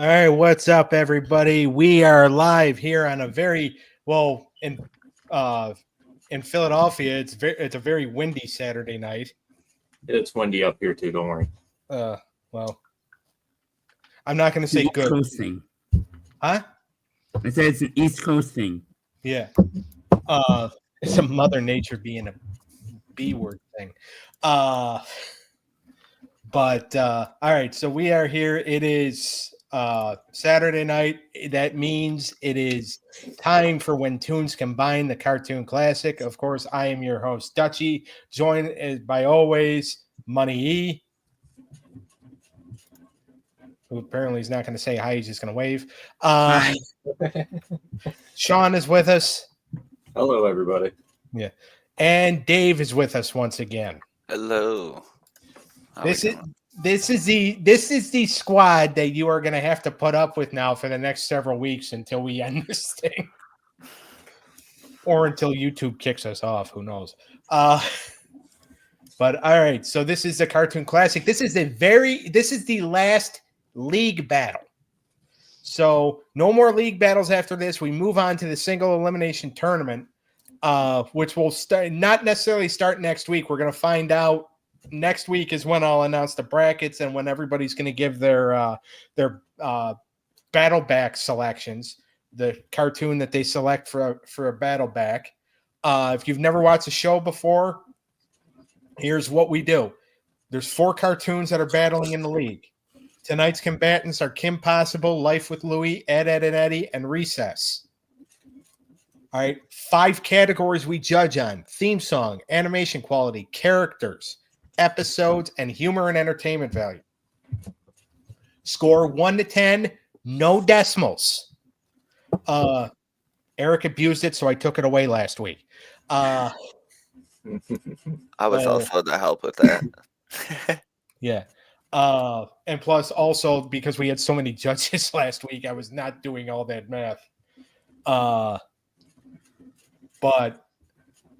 All right, what's up, everybody? We are live here on a very in Philadelphia. It's a very windy Saturday night. It's windy up here too. Don't worry. Well, I'm not going to say East good. Coast thing. Huh? I said it's an East Coast thing. Yeah. It's a Mother Nature being a B word thing. All right. So we are here. It is Saturday night. That means it is time for When Toons Combine, the cartoon classic. Of course, I am your host, Dutchie, joined by always MoneyE, who apparently is not going to say hi, he's just going to wave. Shawn is with us. Hello, everybody. Yeah. And Dave is with us once again. Hello. This is the squad that you are going to have to put up with now for the next several weeks until we end this thing, or until YouTube kicks us off. Who knows? But all right. So this is the cartoon classic. This is the last league battle. So no more league battles after this. We move on to the single elimination tournament, which will not necessarily start next week. We're going to find out. Next week is when I'll announce the brackets and when everybody's going to give their battle back selections, the cartoon that they select for a battle back. If you've never watched a show before, here's what we do. There's 4 cartoons that are battling in the league. Tonight's combatants are Kim Possible, Life with Louie, Edd and Eddy, and Recess. All right, 5 categories we judge on: theme song, animation quality, characters, episodes, and humor and entertainment value. Score 1 to 10, no decimals. Eric abused it, so I took it away last week. I was also to help with that. Yeah. And plus, also, because we had so many judges last week, I was not doing all that math. But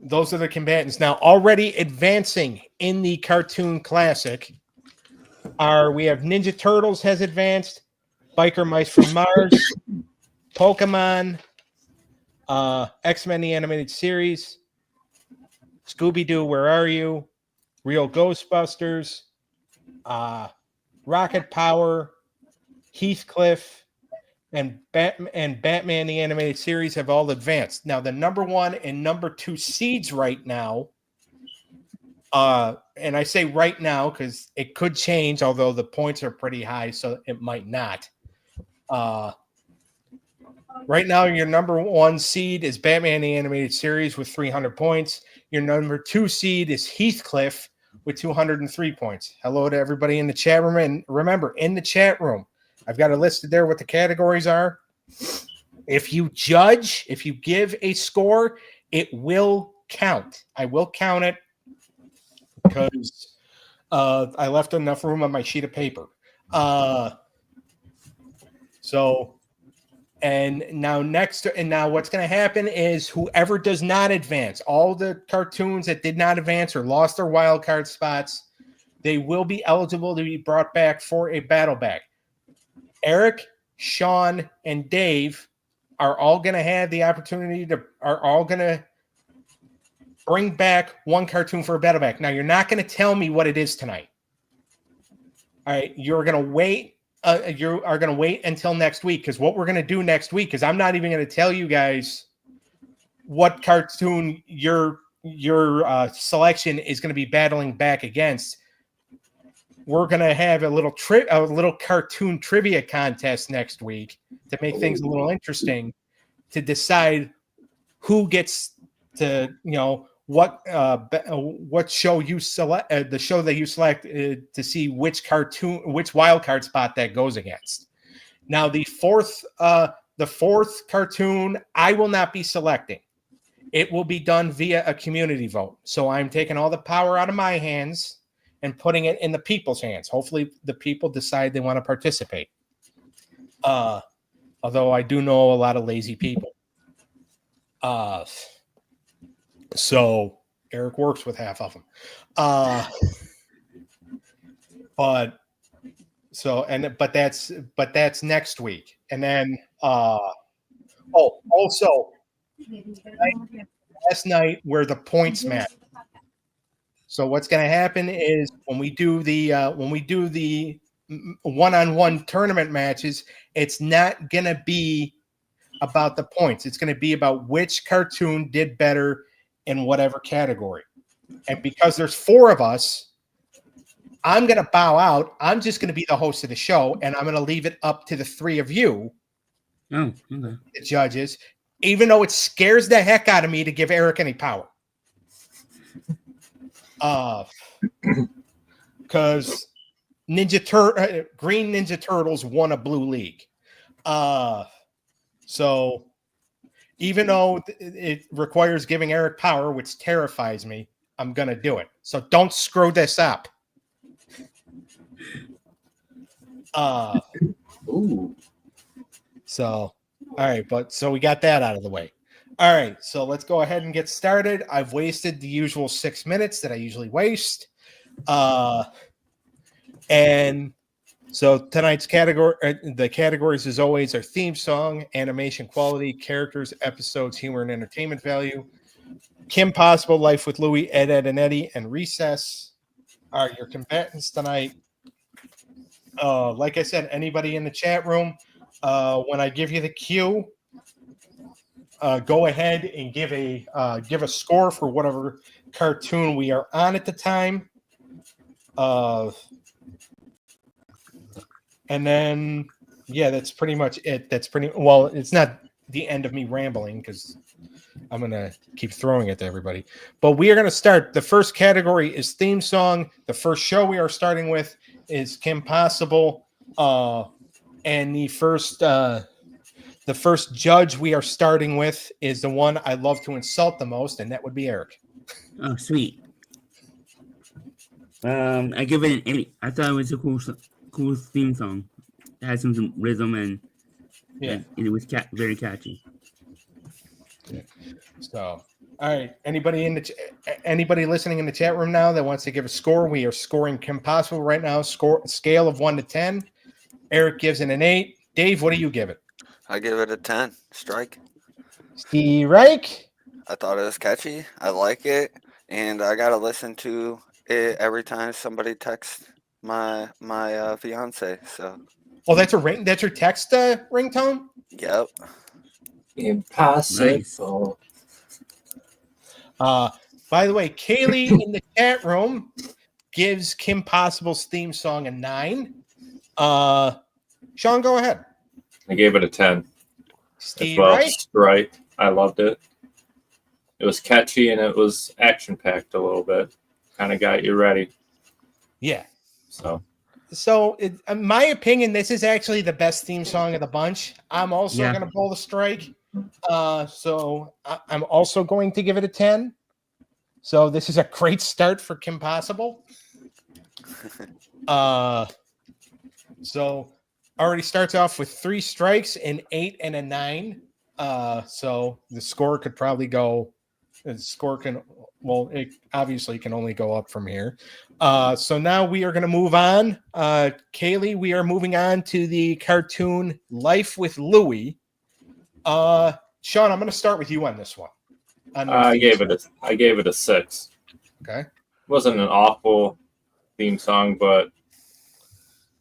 those are the combatants. Now, already advancing in the cartoon classic we have Ninja Turtles has advanced, Biker Mice from Mars, Pokemon, X-Men the Animated Series, Scooby-Doo, Where Are You?, Real Ghostbusters, Rocket Power, Heathcliff, and Batman the Animated Series have all advanced. Now, the number 1 and number 2 seeds right now, and I say right now because it could change, although the points are pretty high, so it might not. Right now, your number 1 seed is Batman the Animated Series with 300 points. Your number 2 seed is Heathcliff with 203 points. Hello to everybody in the chat room. And remember, in the chat room, I've got it listed there what the categories are. If you judge, if you give a score, it will count. I will count it because I left enough room on my sheet of paper. Now what's going to happen is whoever does not advance, all the cartoons that did not advance or lost their wild card spots, they will be eligible to be brought back for a battle back. Eric, Shawn, and Dave are all going to have the opportunity are all going to bring back 1 cartoon for a battle back. Now, you're not going to tell me what it is tonight. All right, you're going to wait. You are going to wait until next week, because what we're going to do next week is I'm not even going to tell you guys what cartoon your selection is going to be battling back against. We're going to have a little cartoon trivia contest next week to make things a little interesting, to decide who gets to, what show you select, the show that you select to see which wild card spot that goes against. Now, the fourth cartoon I will not be selecting. it will be done via a community vote. So I'm taking all the power out of my hands and putting it in the people's hands. Hopefully the people decide they want to participate. Although I do know a lot of lazy people. So Eric works with half of them. But that's next week. And then also last night where the points match. So what's going to happen is when we do the one-on-one tournament matches, it's not going to be about the points. It's going to be about which cartoon did better in whatever category. And because there's 4 of us, I'm going to bow out. I'm just going to be the host of the show, and I'm going to leave it up to the 3 of you, Oh, okay. the judges, even though it scares the heck out of me to give Eric any power. Because Green Ninja Turtles won a blue league. So even though it requires giving Eric power, which terrifies me, I'm going to do it. So don't screw this up. Ooh. So, all right. So we got that out of the way. All right. So let's go ahead and get started. I've wasted the usual 6 minutes that I usually waste. And so tonight's the categories as always are theme song, animation quality, characters, episodes, humor, and entertainment value. Kim Possible, Life with Louie, Edd, and Eddy, and Recess are your combatants tonight. Like I said, anybody in the chat room, when I give you the cue, go ahead and give a score for whatever cartoon we are on at the time. And then, yeah, that's pretty much it. It's not the end of me rambling because I'm going to keep throwing it to everybody. But we are going to start. The first category is theme song. The first show we are starting with is Kim Possible. And the first judge we are starting with is the one I love to insult the most, and that would be Eric. Oh, sweet. I give it an 8. I thought it was a cool theme song. It had some rhythm and it was very catchy. Yeah. So, all right. Anybody listening in the chat room now that wants to give a score? We are scoring Kim Possible right now. Scale of 1 to 10. Eric gives it an 8. Dave, what do you give it? I give it a 10. Strike. Steve Reich. I thought it was catchy. I like it, and I gotta listen to it every time somebody texts my fiance. So. Oh, that's a ring. That's your text ringtone. Yep. Impossible. Nice. By the way, Kaylee in the chat room gives Kim Possible's theme song a 9. Shawn, go ahead. I gave it a 10. Steve, right? I loved it. It was catchy and it was action-packed a little bit. Kind of got you ready. Yeah. So in my opinion, this is actually the best theme song of the bunch. I'm also going to pull the strike. So I'm also going to give it a 10. So this is a great start for Kim Possible. So already starts off with 3 strikes, an 8 and a 9. So the score could probably go. It obviously can only go up from here. So now we are going to move on. Kaylee, we are moving on to the cartoon Life with Louie. Shawn, I'm going to start with you on this one. I gave it a 6. Okay. It wasn't an awful theme song, but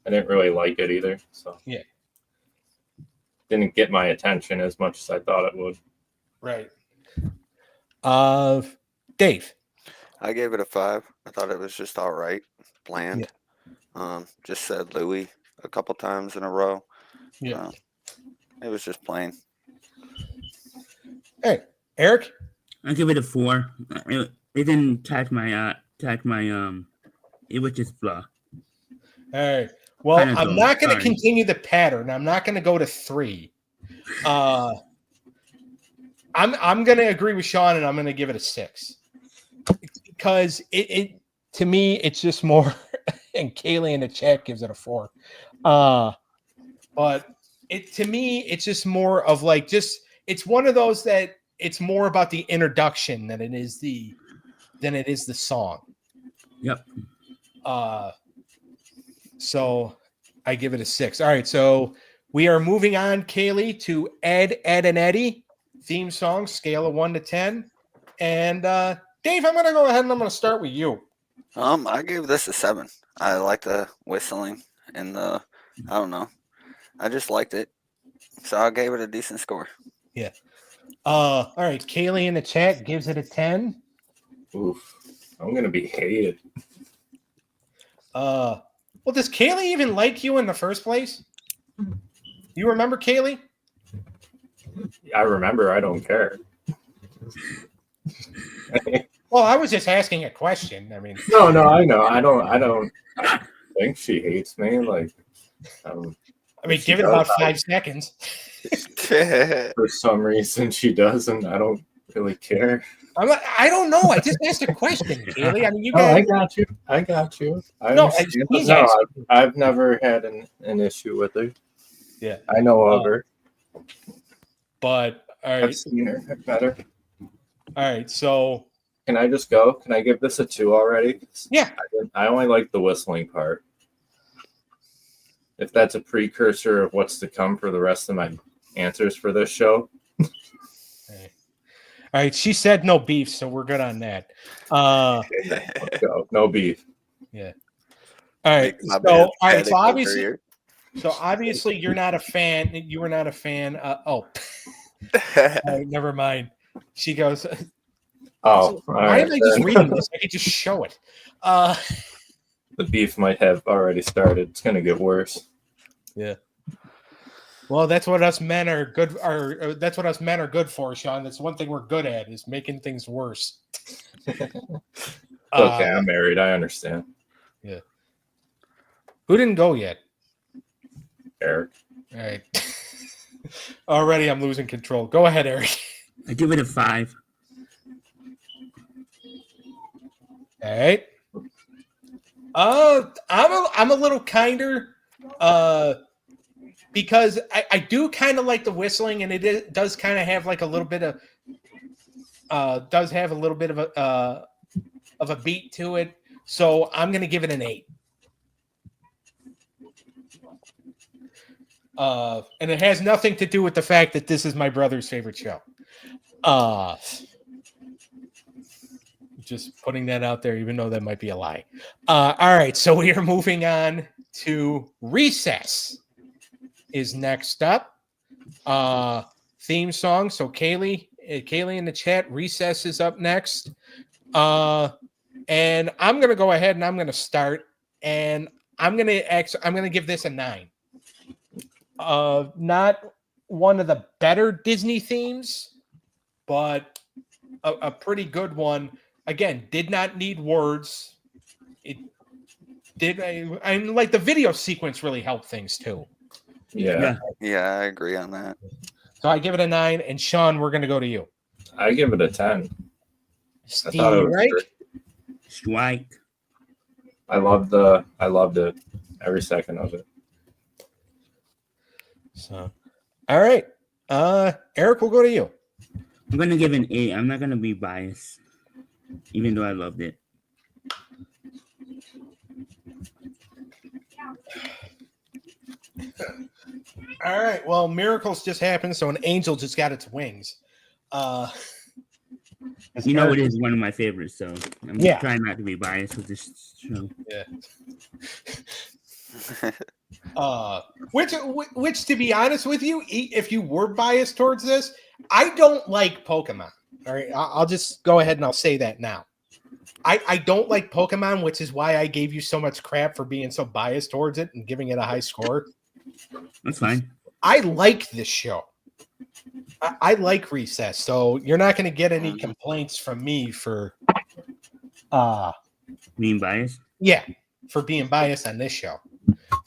I didn't really like it either. So yeah, didn't get my attention as much as I thought it would. Right. Dave. I gave it a 5. I thought it was just all right, bland. Just said Louie a couple times in a row. Yeah. It was just plain. Hey, Eric. I give it a 4. It didn't catch my it was just blah. All right. Well, Kinda I'm dull. not going to Sorry. continue the pattern. I'm not going to go to 3. I'm gonna agree with Shawn, and I'm gonna give it a 6 because it to me it's just more. And Kaylee in the chat gives it a 4. But it to me it's just more of like it's one of those that it's more about the introduction than it is the song. Yep. So I give it a 6. All right, so we are moving on, Kaylee, to Edd, and Eddy theme song, scale of 1 to 10. And Dave, I'm gonna go ahead and I'm gonna start with you. I gave this a 7. I like the whistling and I don't know. I just liked it. So I gave it a decent score. Yeah. All right, Kaylee in the chat gives it a 10. Oof. I'm gonna be hated. Well, does Kaylee even like you in the first place? You remember Kaylee? I remember. I don't care. Well, I was just asking a question. I mean, No, I know. I don't think she hates me. Like, I mean, she give it does, about 5 seconds. for some reason she doesn't. I don't really care. I don't know. I just asked a question, Kaylee. I mean, you Oh, guys. I got you. I No, understand. he's No, asking. I've never had an issue with her. Yeah. I know of her. But all I've right, seen her better. all right. So Can I just go? Can I give this a 2 already? yeah, I only like the whistling part. If that's a precursor of what's to come for the rest of my answers for this show. all right. She said no beef, so we're good on that. Let's go. No beef. Yeah. All right. My So bad. all right. Panic over So obviously you're not a fan. You were not a fan. All here. right, never mind. She goes. Oh, all Why right. am I just reading this? I could just show it. The beef might have already started. It's gonna get worse. Yeah. Well, that's what us men are good. That's what us men are good for, Shawn. That's one thing we're good at is making things worse. Okay, I'm married. I understand. Yeah. Who didn't go yet? Eric. All right. Already, I'm losing control. Go ahead, Eric. I give it a 5. All right. I'm a little kinder, because I do kind of like the whistling, and does kind of have like a little bit of a beat to it. So I'm gonna give it an 8. And it has nothing to do with the fact that this is my brother's favorite show. Just putting that out there, even though that might be a lie. All right, so we are moving on to Recess is next up. Theme song. So Kaylee in the chat, Recess is up next. And I'm gonna go ahead and I'm gonna start, and I'm gonna give this a 9. Not one of the better Disney themes, but a pretty good one. Again, did not need words. It did. I like the video sequence really helped things too. Yeah. Yeah, I agree on that. So I give it a 9. And Shawn, we're gonna go to you. I give it a 10. Steve, thought it was right? great. Strike. I loved it. Every second of it. So, all right. Eric, we'll go to you. I'm gonna give an 8. I'm not gonna be biased, even though I loved it. All right. Well, miracles just happened, so an angel just got its wings. You know, it is one of my favorites, so I'm Yeah. trying not to be biased with this show. Yeah. Which, to be honest with you, if you were biased towards this, I don't like Pokemon. All right, I'll just go ahead and I'll say that now. I don't like Pokemon, which is why I gave you so much crap for being so biased towards it and giving it a high score. That's fine. I like this show. I like Recess, so you're not going to get any complaints from me for Being biased. Yeah, for being biased on this show.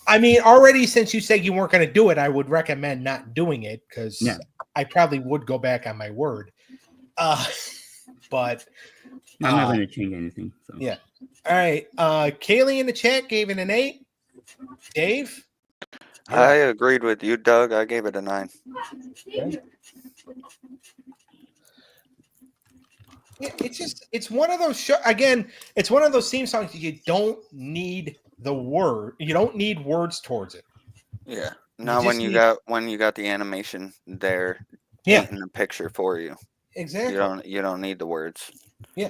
I mean, already since you said you weren't going to do it, I would recommend not doing it because I probably would go back on my word. But I'm not going to change anything. So. yeah. All right. Kaylee in the chat gave it an 8. Dave? I agreed with you, Doug. I gave it a 9. Okay. It's one of those it's one of those theme songs you don't need you don't need words towards it. Yeah. Now when you got the animation there painting the picture for you. Exactly. You don't need the words. Yeah.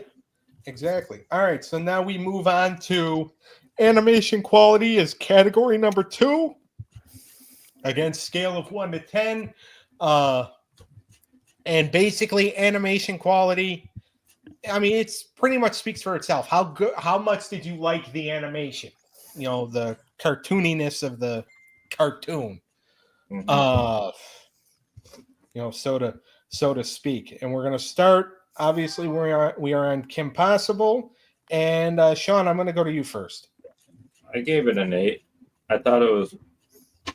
Exactly. All right, so now we move on to animation quality is category number 2. Again, scale of 1 to 10. And basically animation quality, I mean, it's pretty much speaks for itself. How much did you like the animation? You know, the cartooniness of the cartoon. Mm-hmm. You know, so to speak. And we're going to start, obviously we are on Kim Possible, and Shawn, I'm going to go to you first. I gave it an 8. I thought it was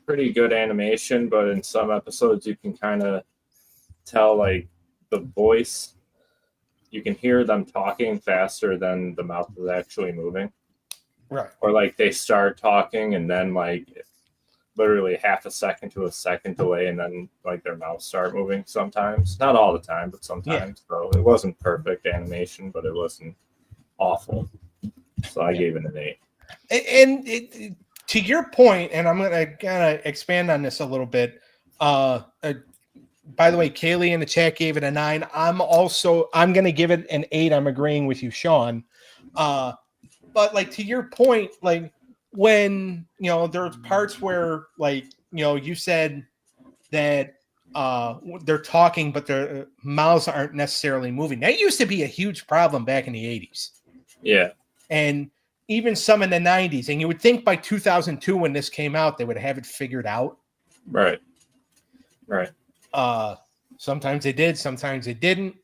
pretty good animation, but in some episodes you can kind of tell like the voice, you can hear them talking faster than the mouth is actually moving. Right. Or like they start talking and then like literally half a second to a second delay and then like their mouths start moving sometimes. Not all the time, but sometimes. Yeah. So it wasn't perfect animation, but it wasn't awful. So I gave it an 8. And to your point, and I'm going to kind of expand on this a little bit. By the way, Kaylee in the chat gave it a 9. I'm going to give it an 8. I'm agreeing with you, Shawn. But like to your point, like when, you know, there's parts where like, you know, you said that they're talking, but their mouths aren't necessarily moving. That used to be a huge problem back in the 80s. Yeah. And even some in the 90s. And you would think by 2002, when this came out, they would have it figured out. Right. Right. Sometimes they did, sometimes they didn't.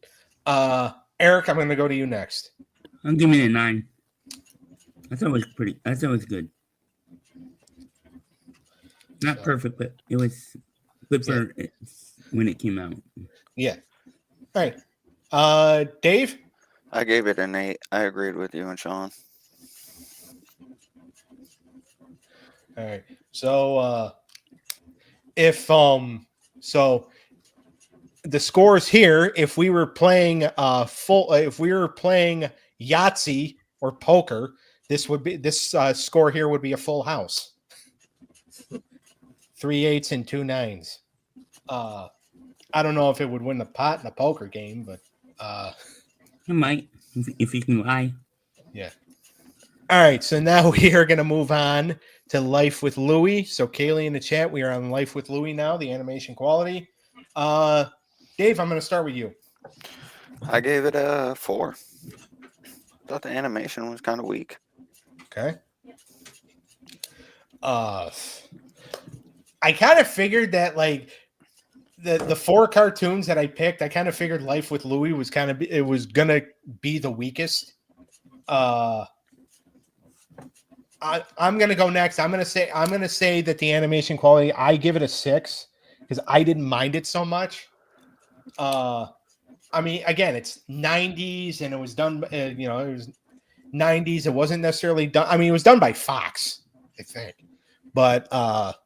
Eric, I'm going to go to you next. I'm giving it a 9. I thought it was good. Not perfect, but it was good for when it came out. Yeah. All right. Dave? I gave it an 8. I agreed with you and Shawn. All right. So so the scores here, if we were playing Yahtzee or poker, this score here would be a full house. 3 8s and 2 9s. I don't know if it would win the pot in a poker game, but it might if you can lie. Yeah. All right, so now we are going to move on to Life with Louie. So Kaylee in the chat, we are on Life with Louie now, the animation quality. Dave, I'm going to start with you. I gave it a 4. Thought the animation was kind of weak. Okay. I kind of figured that like the 4 cartoons that I picked, I kind of figured Life with Louie was going to be the weakest. I'm going to go next. I'm going to say that the animation quality, I give it a 6 because I didn't mind it so much. I mean, again, it's 90s and it was done, it was 90s. It wasn't necessarily done. I mean, it was done by Fox, I think, but,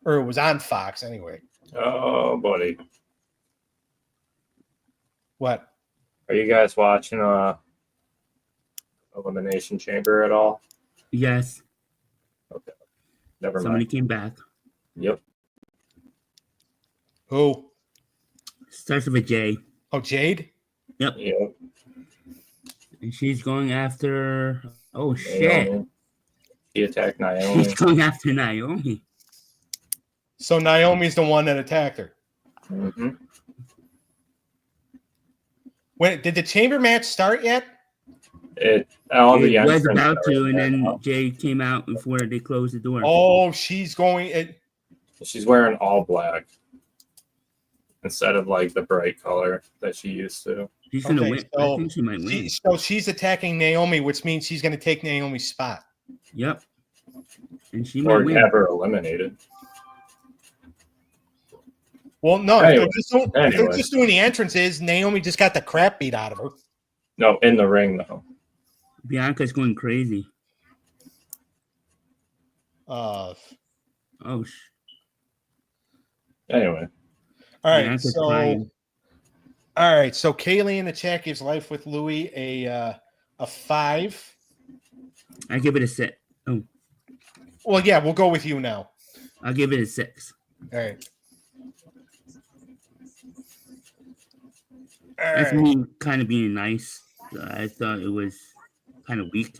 or it was on Fox anyway. Oh, buddy. What? Are you guys watching Elimination Chamber at all? Yes. Okay. Never Somebody mind. came back. Yep. Who? Starts with a J. Oh, Jade? Yep. And she's going after... Oh, Naomi. shit. He attacked Naomi. She's going after Naomi. So Naomi's the one that attacked her. Mm-hmm. When did the chamber match start yet? It was about to, and then Jay came out before they closed the door. Oh, she's going. She's wearing all black instead of like the bright color that she used to. She's gonna win. So I think she might win. So she's attacking Naomi, which means she's going to take Naomi's spot. Yep. And she or might win. have her eliminated. Well, no, Anyway, if they're just doing the entrances, Naomi just got the crap beat out of her. No, in the ring though. Bianca's going crazy. Anyway, Anyway, all right. Bianca's So, flying. all right. So Kaylee in the chat gives Life with Louie a 5. I give it a 6. Oh, Well, yeah, we'll go with you now. I'll give it a 6. All right. That's me kind of being nice. I thought it was kind of weak.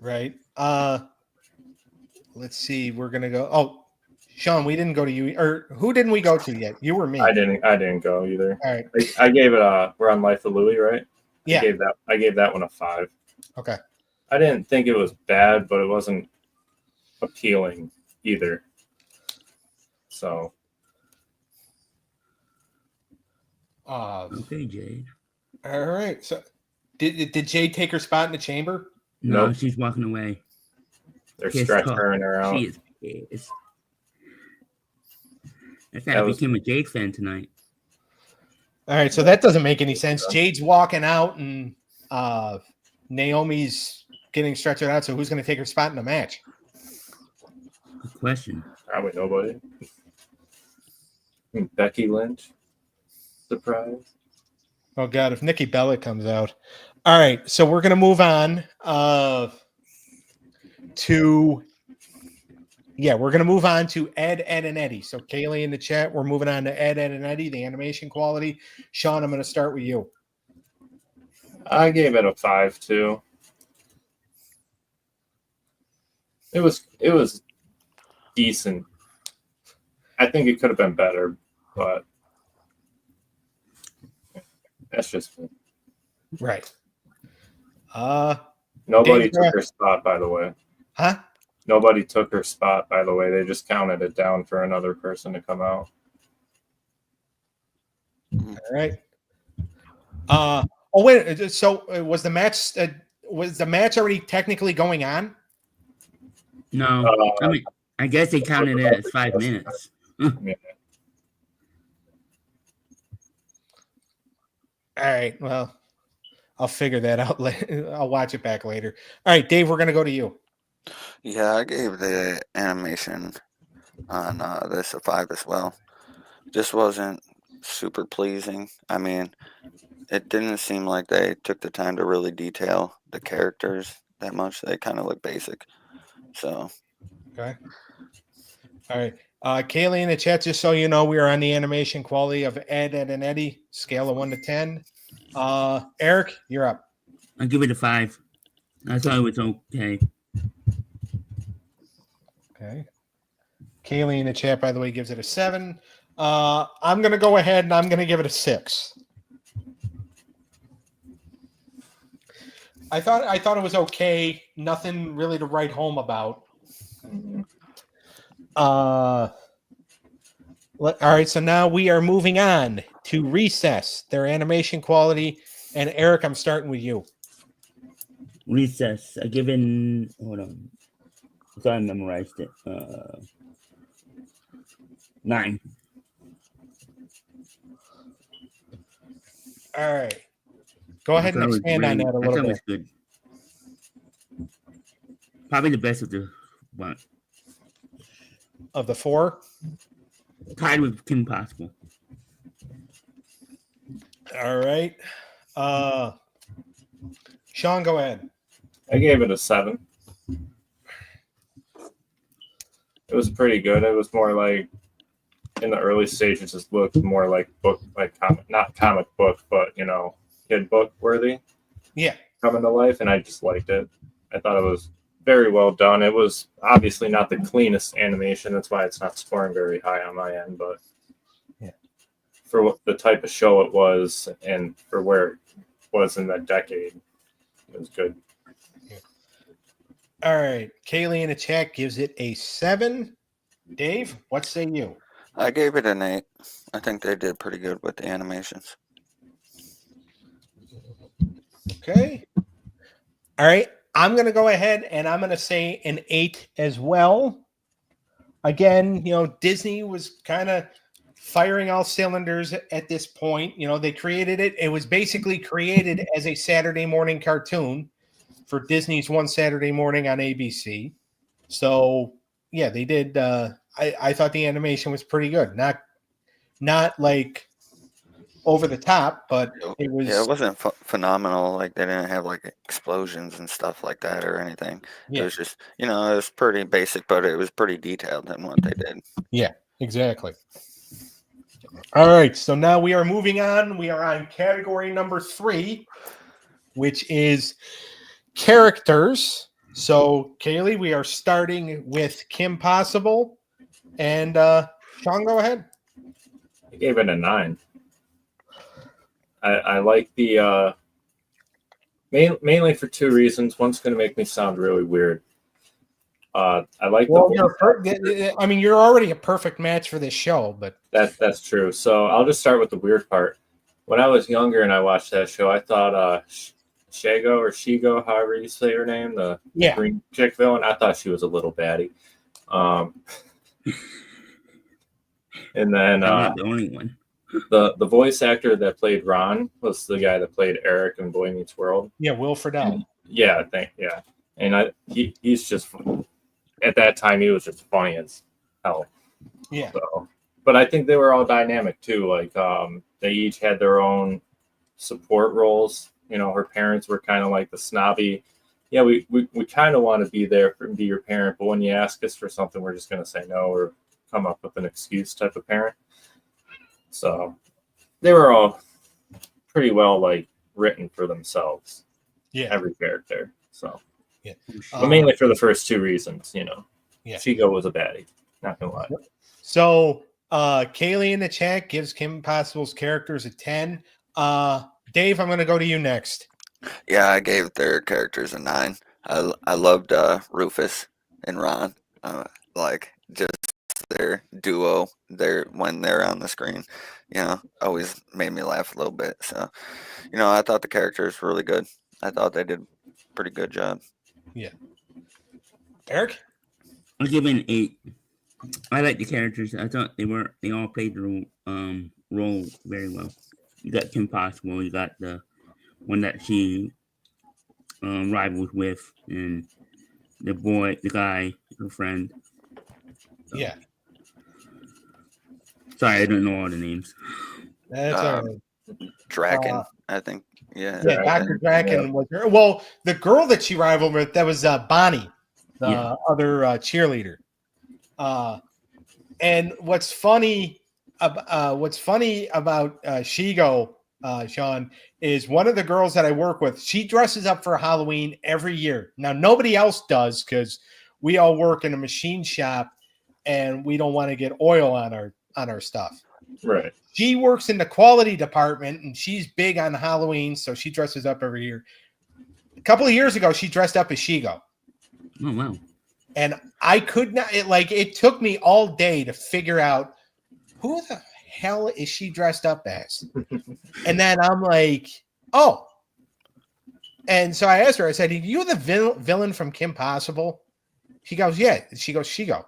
Right. Let's see. We're gonna go. Oh, Shawn, we didn't go to you, or who didn't we go to yet? You or me? I didn't go either. All right. I gave it we're on Life of Louie, right? Yeah. I gave that one a 5. Okay. I didn't think it was bad, but it wasn't appealing either. So Okay, Jade. all right. So did Jade take her spot in the chamber? No, Nope. she's walking away. they're Pissed stretching her out. She is pissed. I thought I became a Jade fan tonight. All right. So that doesn't make any sense. Jade's walking out, and Naomi's getting stretched out. So who's going to take her spot in the match? Good question. Probably nobody. Becky Lynch. Surprise. Oh God, if Nikki Bella comes out. All right, so we're gonna move on to Edd, Edd and Eddy. So Kaylee in the chat, we're moving on to Edd, Edd and Eddy, the animation quality. Shawn, I'm gonna start with you. I gave it a 5 too. It was decent. I think it could have been better, but that's just me. Right. Nobody Dave, took her spot, by the way. Huh? Nobody took her spot, by the way. They just counted it down for another person to come out. All right. Oh wait. So was the match already technically going on? No, I mean, I guess they counted it as 5 minutes. Yeah. All right. Well, I'll figure that out later. I'll watch it back later. All right, Dave, we're gonna go to you. Yeah, I gave the animation on this a 5 as well. Just wasn't super pleasing. I mean, it didn't seem like they took the time to really detail the characters that much. They kind of look basic. So, Okay. All right. Kaylee in the chat, just so you know, we are on the animation quality of Edd, Edd and Eddy, scale of 1 to 10. Eric, you're up. I'll give it a 5. I thought it was okay. Okay. Kaylee in the chat, by the way, gives it a 7. I'm going to go ahead and I'm going to give it a 6. I thought it was okay. Nothing really to write home about. All right, so now we are moving on to Recess, their animation quality. And Eric, I'm starting with you. Recess. I give it. Hold on. I thought I memorized it. 9. All right. Go ahead and expand on that a little bit. Good. Probably the best of the one. Of the 4? Tied with Kim Possible. All right. Shawn, go ahead. I gave it a 7. It was pretty good. It was more like in the early stages, it looked more like book, like comic, not comic book, but kid book worthy. Yeah. Coming to life, and I just liked it. I thought it was very well done. It was obviously not the cleanest animation. That's why it's not scoring very high on my end, but yeah, for what the type of show it was and for where it was in that decade, it was good. Yeah. All right. Kaylee in the chat gives it a 7. Dave, what say you? I gave it an 8. I think they did pretty good with the animations. Okay. All right. I'm going to go ahead and I'm going to say an 8 as well. again, Disney was kind of firing all cylinders at this point. They created it. It was basically created as a Saturday morning cartoon for Disney's One Saturday Morning on ABC. So yeah, they did. I thought the animation was pretty good. Not like over the top, but it was. Yeah, it wasn't phenomenal. Like they didn't have like explosions and stuff like that or anything. Yeah. It was just, it was pretty basic, but it was pretty detailed in what they did. Yeah, exactly. All right, so now we are moving on. We are on category number 3, which is characters. So, Kaylee, we are starting with Kim Possible. And Shawn, go ahead. I gave it a 9. I like the mainly for 2 reasons. One's going to make me sound really weird. I like you're already a perfect match for this show, but that's true. So I'll just start with the weird part. When I was younger and I watched that show, I thought Shago or Shigo, however you say her name, the green chick villain, I thought she was a little baddie. And then I'm not the only one. The voice actor that played Ron was the guy that played Eric in Boy Meets World. Yeah, Will Friedle. Yeah, and he's just, at that time he was just funny as hell. Yeah. So, but I think they were all dynamic too. Like they each had their own support roles. Her parents were kind of like the snobby. Yeah, we kind of want to be there and be your parent, but when you ask us for something, we're just going to say no or come up with an excuse type of parent. So they were all pretty well written for themselves. Yeah, every character. So yeah, but mainly for the first 2 reasons. Yeah, Chico was a baddie. Not gonna lie. So Kaylee in the chat gives Kim Possible's characters a 10. Dave, I'm going to go to you next. Yeah, I gave their characters a 9. I loved Rufus and Ron. Just their duo when they're on the screen, always made me laugh a little bit. So, I thought the characters were really good. I thought they did a pretty good job. Yeah. Eric? I'll give it an 8. I like the characters. I thought they all played the role very well. You got Kim Possible, you got the one that she rivals with, and the guy, her friend. So. Yeah. Sorry, I don't know all the names. That's all right. Draken, I think. Yeah. Yeah, Dr. Draken was her. Well, the girl that she rivaled with, that was Bonnie, the other cheerleader. And what's funny about Shigo, Shawn, is one of the girls that I work with, she dresses up for Halloween every year. Now, nobody else does because we all work in a machine shop and we don't want to get oil on our stuff. Right. She works in the quality department and she's big on Halloween, so she dresses up every year. A couple of years ago, she dressed up as Shigo. Oh, wow. And I could not, it took me all day to figure out who the hell is she dressed up as? And then I'm like, oh. And so I asked her, I said, are you the villain from Kim Possible? She goes, yeah. She goes, Shigo.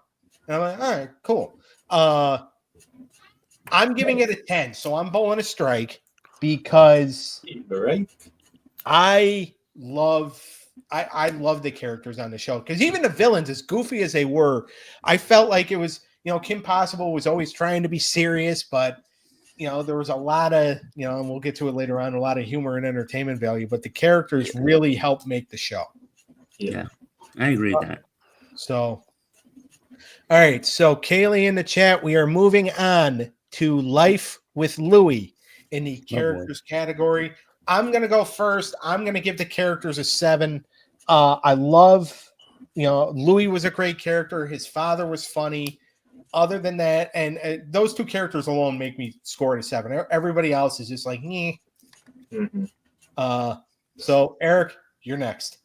And I'm like, all right, cool. I'm giving it a 10, so I'm bowling a strike because I love the characters on the show, because even the villains, as goofy as they were, I felt like it was, Kim Possible was always trying to be serious, but there was a lot of, and we'll get to it later on, a lot of humor and entertainment value, but the characters really helped make the show. Yeah, I agree with that. So, all right. So Kaylee in the chat, we are moving on to Life with Louie in the characters category. I'm going to go first. I'm going to give the characters a 7. I love, Louie was a great character. His father was funny. Other than that, and those 2 characters alone make me score it a 7. Everybody else is just like, meh. Mm-hmm. So Eric, you're next.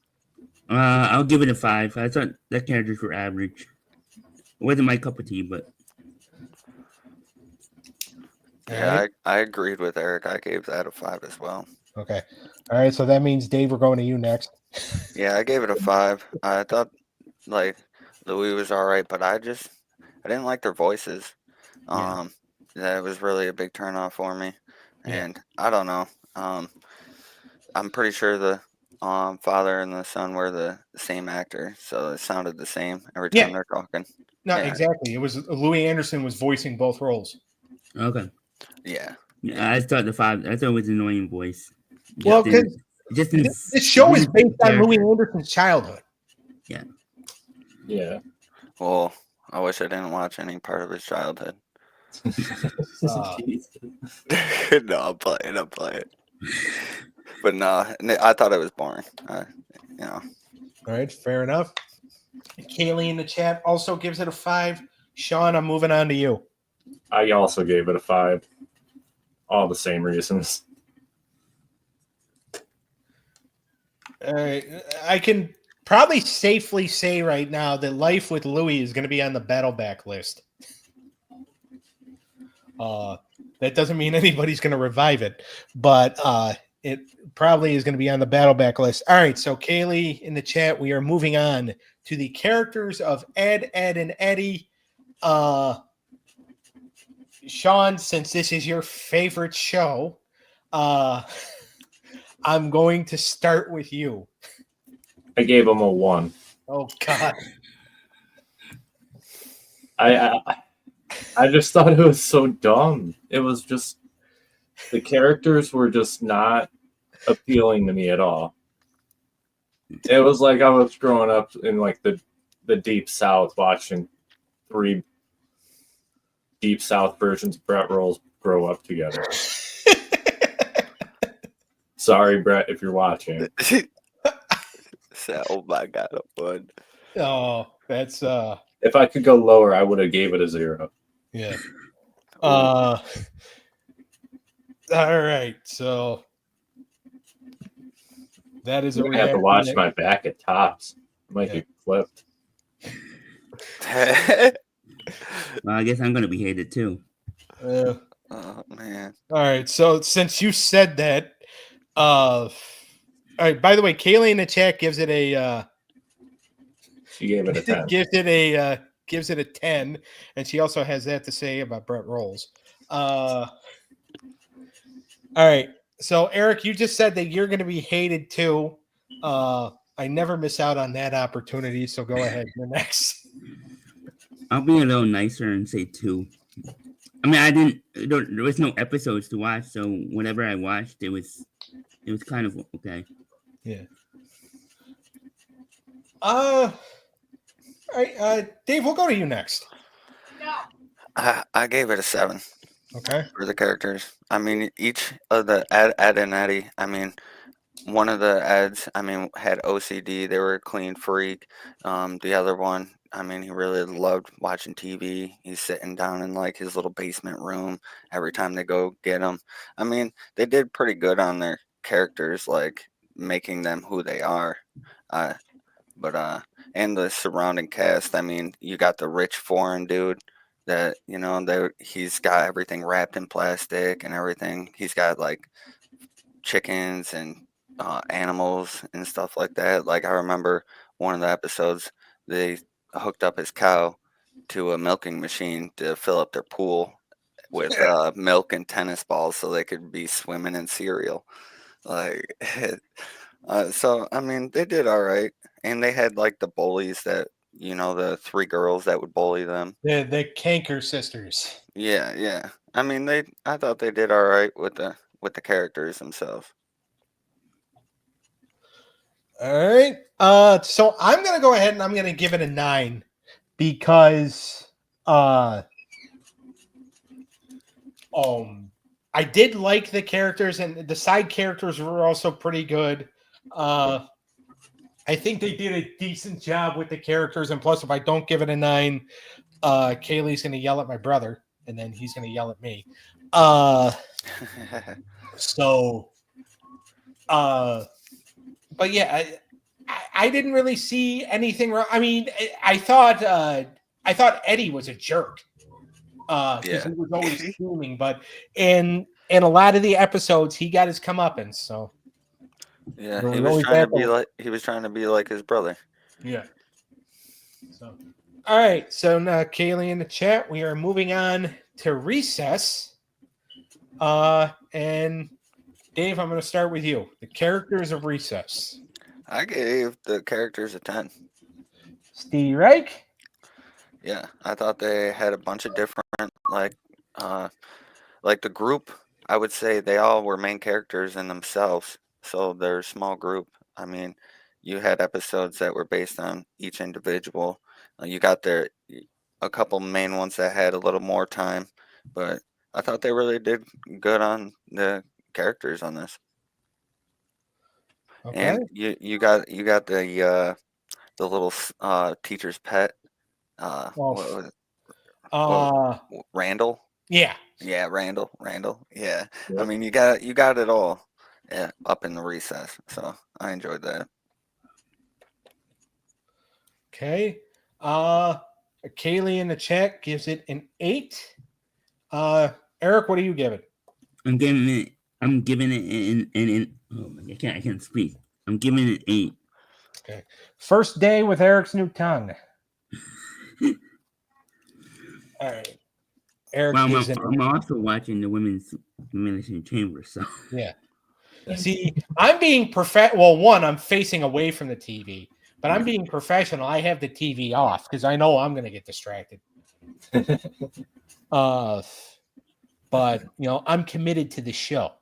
I'll give it a 5. I thought the characters were average. It wasn't my cup of tea, but. Yeah, I agreed with Eric. I gave that a 5 as well. Okay. All right. So that means, Dave, we're going to you next. Yeah, I gave it a 5. I thought Louie was all right, but I didn't like their voices. Yeah. That was really a big turnoff for me. Yeah. And I don't know. I'm pretty sure the father and the son were the same actor, so it sounded the same every time Yeah. they're talking. No, Yeah. exactly. It was Louie Anderson was voicing both roles. Okay. Yeah. Yeah, I thought it was an annoying voice. Well, Just because this it show is didn't fit based the on Louie character. Anderson's childhood. Yeah. Well, I wish I didn't watch any part of his childhood. No, I'm playing. But no, I thought it was boring. All right, fair enough. Kaylee in the chat also gives it a 5. Shawn, I'm moving on to you. I also gave it a 5. All the same reasons. All right, I can probably safely say right now that Life with Louie is going to be on the Battleback list. That doesn't mean anybody's going to revive it, but it probably is going to be on the Battleback list. All right, so Kaylee in the chat, we are moving on to the characters of Edd, and Eddy. Shawn, since this is your favorite show, I'm going to start with you. I gave him a 1. Oh, God. I just thought it was so dumb. It was just the characters were just not appealing to me at all. It was like I was growing up in like the Deep South watching 3 Deep South versions of Brett Rolls grow up together. Sorry, Brett, if you're watching. Oh my God, I'm fun. Oh, that's If I could go lower, I would have gave it a 0. yeah. All right, so that is I'm gonna have to watch my back at tops. It might be flipped. Well, I guess I'm gonna be hated too. Oh man. All right, so since you said that, all right. By the way, Kaylee in the chat gives it a She gave it a 10. gives it a 10, and she also has that to say about Brett Rolls. All right, so Eric, you just said that you're going to be hated too. I never miss out on that opportunity, so go ahead. You're next. I'll be a little nicer and say 2. I mean, there was no episodes to watch, so whatever I watched, it was kind of okay. Yeah. All right, Dave, we'll go to you next. I gave it a 7. Okay. For the characters. I mean, each of the Edd and Eddy, I mean, one of the Eds, I mean, had OCD. They were a clean freak. The other one, I mean, he really loved watching TV. He's sitting down in like his little basement room every time they go get him. I mean, they did pretty good on their characters, like making them who they are. But and the surrounding cast, I mean, you got the rich foreign dude that, you know, he's got everything wrapped in plastic and everything. He's got like chickens and animals and stuff like that. Like I remember one of the episodes, they hooked up his cow to a milking machine to fill up their pool with milk and tennis balls so they could be swimming in cereal. Like, so I mean, they did all right, and they had like the bullies that, you know, the 3 girls that would bully them. The Kanker sisters. Yeah. I mean, I thought they did all right with the characters themselves. All right. So I'm gonna go ahead and I'm gonna give it a 9 because I did like the characters, and the side characters were also pretty good. I think they did a decent job with the characters, and plus, if I don't give it a 9, Kaylee's going to yell at my brother, and then he's going to yell at me. But yeah, I didn't really see anything wrong. I mean, I thought Eddy was a jerk. Because he was always fuming, but in a lot of the episodes, he got his comeuppance. So yeah, he was trying to be like his brother. Yeah. So, All right. So now, Kaylee in the chat, we are moving on to Recess. And Dave, I'm going to start with you. The characters of Recess. I gave the characters a 10. Steve Reich. Yeah, I thought they had a bunch of different, like the group. I would say they all were main characters in themselves. So they're a small group. I mean, you had episodes that were based on each individual. You got a couple main ones that had a little more time, but I thought they really did good on the characters on this. Okay. And you got the little teacher's pet. What was it? Randall. Yeah. Yeah, Randall. Yeah. Yep. I mean, you got it all. Yeah, up in the Recess. So I enjoyed that. Okay. Kaylee in the chat gives it an 8. Eric, what do you give it? I'm giving it an oh my God, I can't speak. I'm giving it 8. Okay. First day with Eric's new tongue. All right. Eric Well, gives it. I'm also watching the women's diminishing chamber, so Yeah. See, I'm being well, one, I'm facing away from the TV, but I'm being professional. I have the TV off because I know I'm going to get distracted. But I'm committed to the show.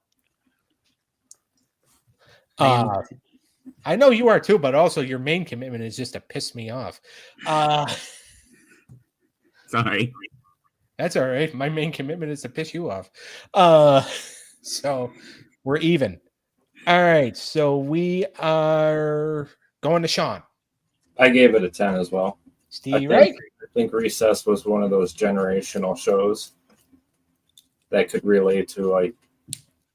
I know you are too, but also your main commitment is just to piss me off. sorry. That's all right. My main commitment is to piss you off. So we're even. All right. So we are going to Shawn. I gave it a 10 as well. Steve, right? I think Recess was one of those generational shows that could relate to,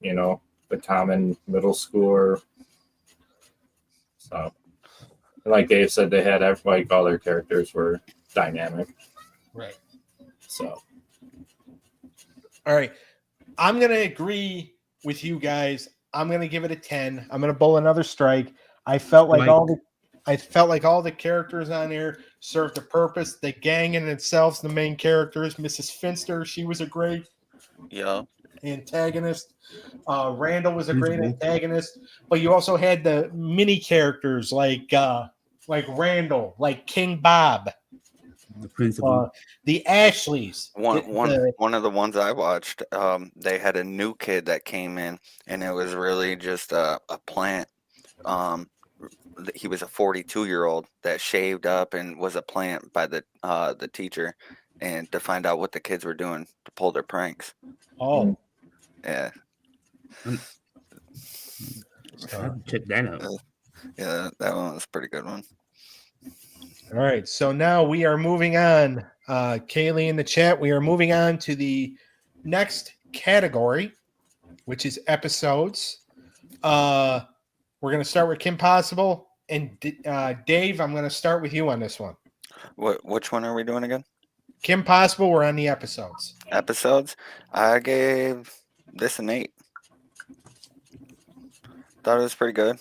the common middle schooler. So, and like Dave said, they had all their characters were dynamic. Right. So, all right. I'm going to agree with you guys. I'm going to give it a 10. I'm going to bowl another strike. I felt like all the characters on there served a purpose. The gang in itself, the main characters, Mrs. Finster, she was a great antagonist. Randall was a great antagonist, but you also had the mini characters like Randall, like King Bob, The principal, the Ashleys. One of the ones I watched, they had a new kid that came in, and it was really just a plant. He was a 42-year-old that shaved up and was a plant by the teacher, and to find out what the kids were doing to pull their pranks. Oh, yeah. Check that out. Yeah, that one was a pretty good one. All right, so now we are moving on. Kaylee in the chat, we are moving on to the next category, which is episodes. We're going to start with Kim Possible. And Dave, I'm going to start with you on this one. Which one are we doing again? Kim Possible, we're on the episodes. Episodes? I gave this an 8. Thought it was pretty good.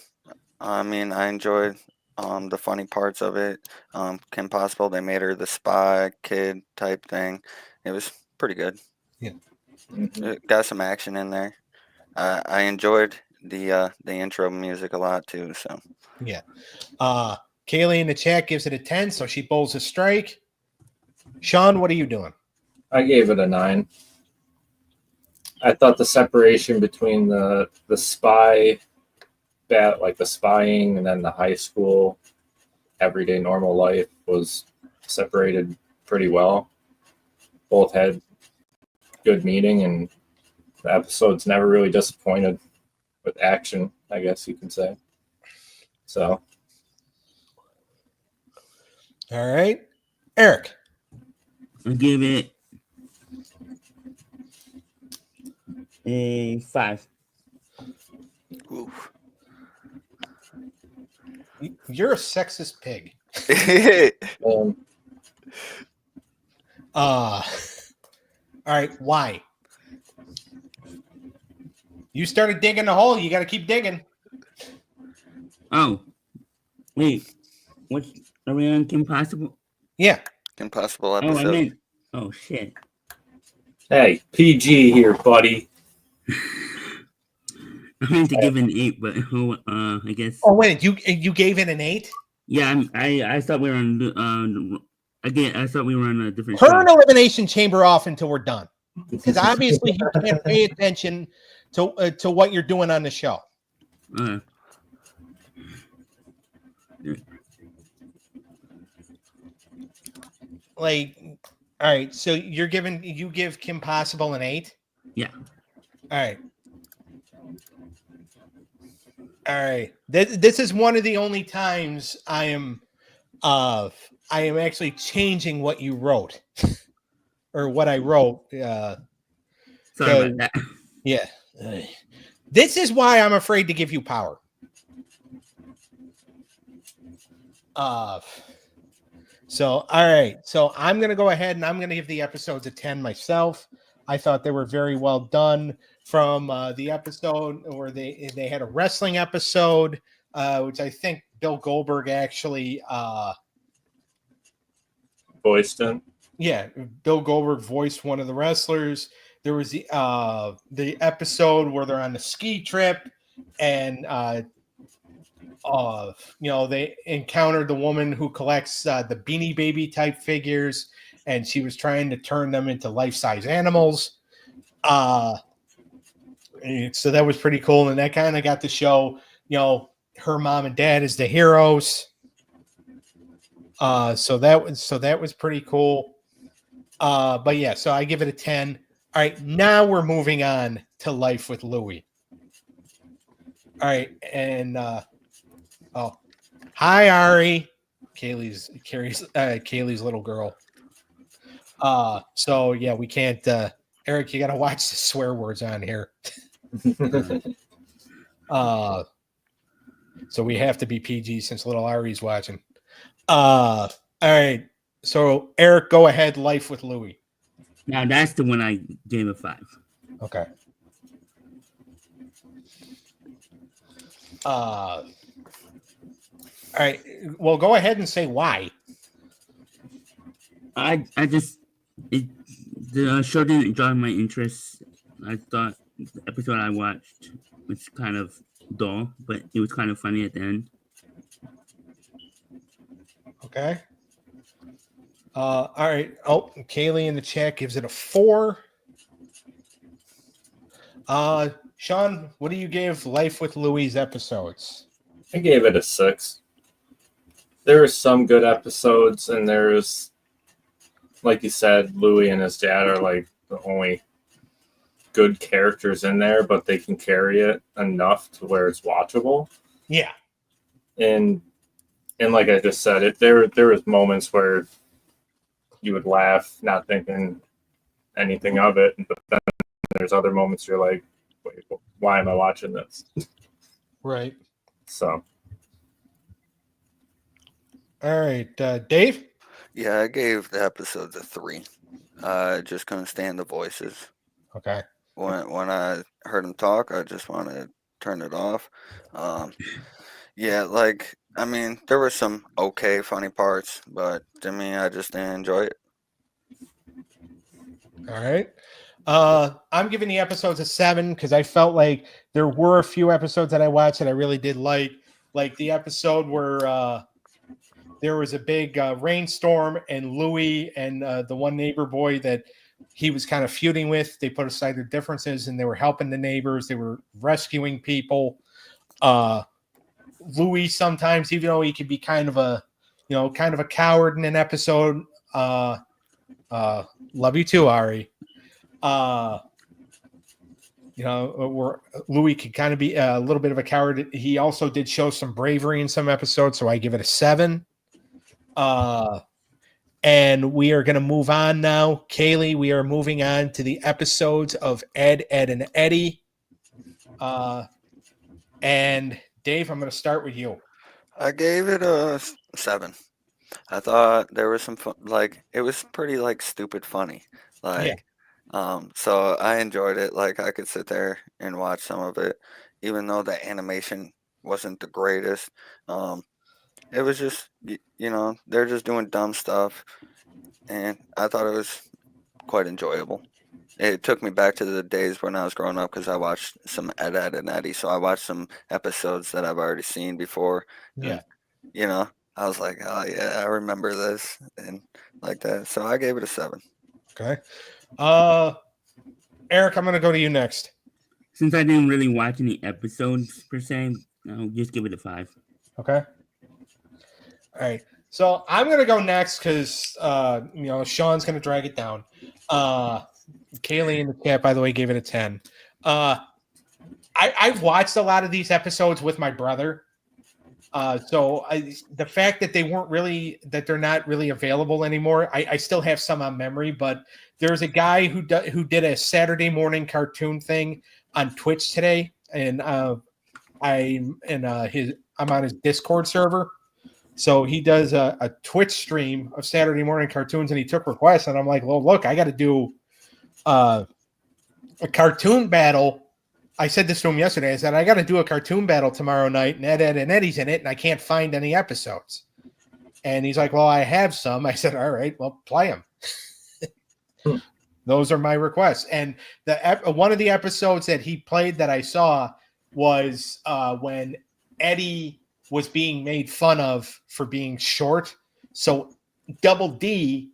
I mean, I enjoyed the funny parts of it. Kim Possible, they made her the spy kid type thing. It was pretty good. Yeah. It got some action in there. I enjoyed the intro music a lot too. So yeah. Kaylee in the chat gives it a 10, so she bowls a strike. Shawn, what are you doing? I gave it a 9. I thought the separation between the spy, like the spying, and then the high school, everyday normal life was separated pretty well. Both had good meaning, and the episodes never really disappointed with action, I guess you can say. So. All right. Eric. I'll give it a 5. oof. You're a sexist pig. All right. Why? You started digging the hole. You got to keep digging. Oh, wait. What? Are we on Kim Possible? Yeah. Kim Possible Oh, I episode. meant. Oh shit. Hey, PG here, buddy. I meant to give an 8, but I guess. Oh wait, you gave it an 8? Yeah, I thought we were on. Again, I thought we were on a different Turn show. Elimination Chamber off until we're done, because obviously you can't pay attention to what you're doing on the show. Like, all right, so you give Kim Possible an 8? Yeah. All right. All right. This is one of the only times I am actually changing what you wrote or what I wrote. Sorry about that. Yeah. This is why I'm afraid to give you power. So, all right. So I'm going to go ahead and I'm going to give the episodes a 10 myself. I thought they were very well done. From the episode where they had a wrestling episode, which I think Bill Goldberg actually voiced him. Yeah, Bill Goldberg voiced one of the wrestlers. There was the episode where they're on the ski trip and they encountered the woman who collects the Beanie Baby type figures, and she was trying to turn them into life-size animals. So that was pretty cool, and that kind of got to show, her mom and dad as the heroes. So that was pretty cool. But yeah, so I give it a 10. All right, now we're moving on to Life with Louie. All right, and hi Ari, Kaylee's little girl. So yeah, we can't. Eric, you got to watch the swear words on here. So we have to be PG since little Ari's watching. All right. So Eric, go ahead. Life with Louie. Now that's the one I gave a 5. Okay. All right. Well, go ahead and say why. The show didn't draw my interest. I thought the episode I watched was kind of dull, but it was kind of funny at the end. Okay. All right. Oh, Kaylee in the chat gives it a 4. Shawn, what do you give Life with Louie's episodes? I gave it a 6. There were some good episodes, and there's, like you said, Louie and his dad are like the only good characters in there, but they can carry it enough to where it's watchable. Yeah. And like I just said, there was moments where you would laugh, not thinking anything of it, but then there's other moments you're like, wait, why am I watching this? Right. So. All right, Dave? Yeah, I gave the episodes a 3. I just couldn't stand the voices. Okay. When I heard them talk, I just wanted to turn it off. Yeah, there were some okay funny parts, but to me, I just didn't enjoy it. All right. I'm giving the episodes a 7 because I felt like there were a few episodes that I watched that I really did like the episode where there was a big rainstorm and Louie and the one neighbor boy that he was kind of feuding with, they put aside their differences and they were helping the neighbors. They were rescuing people. Louie sometimes, even though he could be kind of a coward in an episode. Love you too, Ari. Where Louie could kind of be a little bit of a coward. He also did show some bravery in some episodes, so I give it a 7. And we are going to move on now. Kaylee, we are moving on to the episodes of Edd, and Eddy. And Dave, I'm going to start with you. I gave it a 7. I thought there was some fun, it was pretty stupid funny. So I enjoyed it. I could sit there and watch some of it, even though the animation wasn't the greatest. It was just, they're just doing dumb stuff. and I thought it was quite enjoyable. It took me back to the days when I was growing up because I watched some Edd and Eddy. So I watched some episodes that I've already seen before. Yeah. And, I was like, oh, yeah, I remember this and like that. So I gave it a 7. Okay. Eric, I'm going to go to you next. Since I didn't really watch any episodes per se, I'll just give it a 5. Okay. All right. So I'm going to go next because, Shawn's going to drag it down. Kaylee in the chat, by the way, gave it a 10. I've watched a lot of these episodes with my brother. The fact that they're not really available anymore, I still have some on memory, but there's a guy who did a Saturday morning cartoon thing on Twitch today, and I'm on his Discord server. So he does a Twitch stream of Saturday morning cartoons, and he took requests, and I'm like, well, look, I got to do a cartoon battle. I said this to him yesterday. I said, I got to do a cartoon battle tomorrow night, and Edd and Eddy's in it, and I can't find any episodes. And he's like, well, I have some. I said, all right, well, play them. Those are my requests. And one of the episodes that he played that I saw was when Eddie was being made fun of for being short. So Double D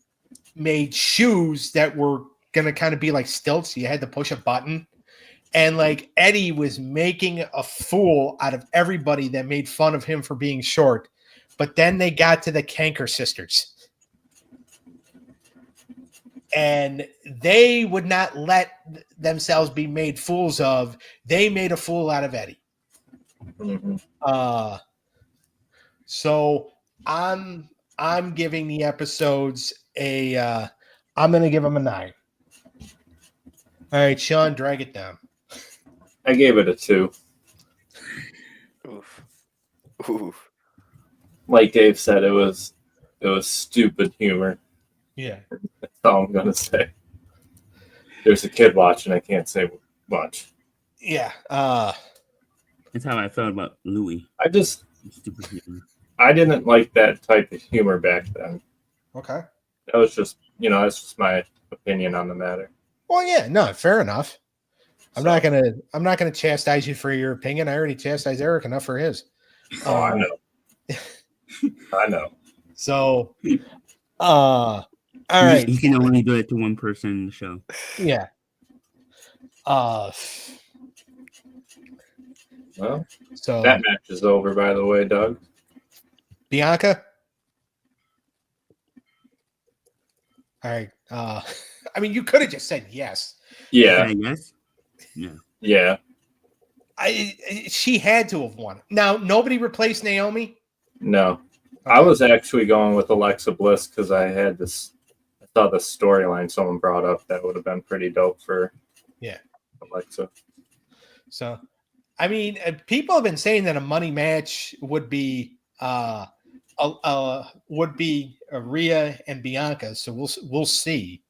made shoes that were going to kind of be like stilts. So you had to push a button. And like Eddie was making a fool out of everybody that made fun of him for being short. But then they got to the Canker sisters. And they would not let themselves be made fools of. They made a fool out of Eddie. Mm-hmm. So I'm giving the episodes I'm going to give them a 9. All right, Shawn, drag it down. I gave it a 2. Oof. Like Dave said, it was stupid humor. Yeah. That's all I'm gonna say. There's a kid watching. I can't say much. Yeah. That's how I felt about Louie. Stupid humor. I didn't like that type of humor back then. Okay. That was just, that's just my opinion on the matter. Well, yeah, no, fair enough. I'm not gonna chastise you for your opinion. I already chastised Eric enough for his. Oh, I know. I know. So, all right. You can only do it to one person in the show. Yeah. Well, so that match is over, by the way, Doug. Bianca. All right. I mean, you could have just said yes. Yeah. Yes. Yeah. Yeah. She had to have won. Now, nobody replaced Naomi? No. Okay. I was actually going with Alexa Bliss because I thought the storyline someone brought up that would have been pretty dope for Alexa. So, I mean, people have been saying that a money match would be Rhea and Bianca. So we'll see.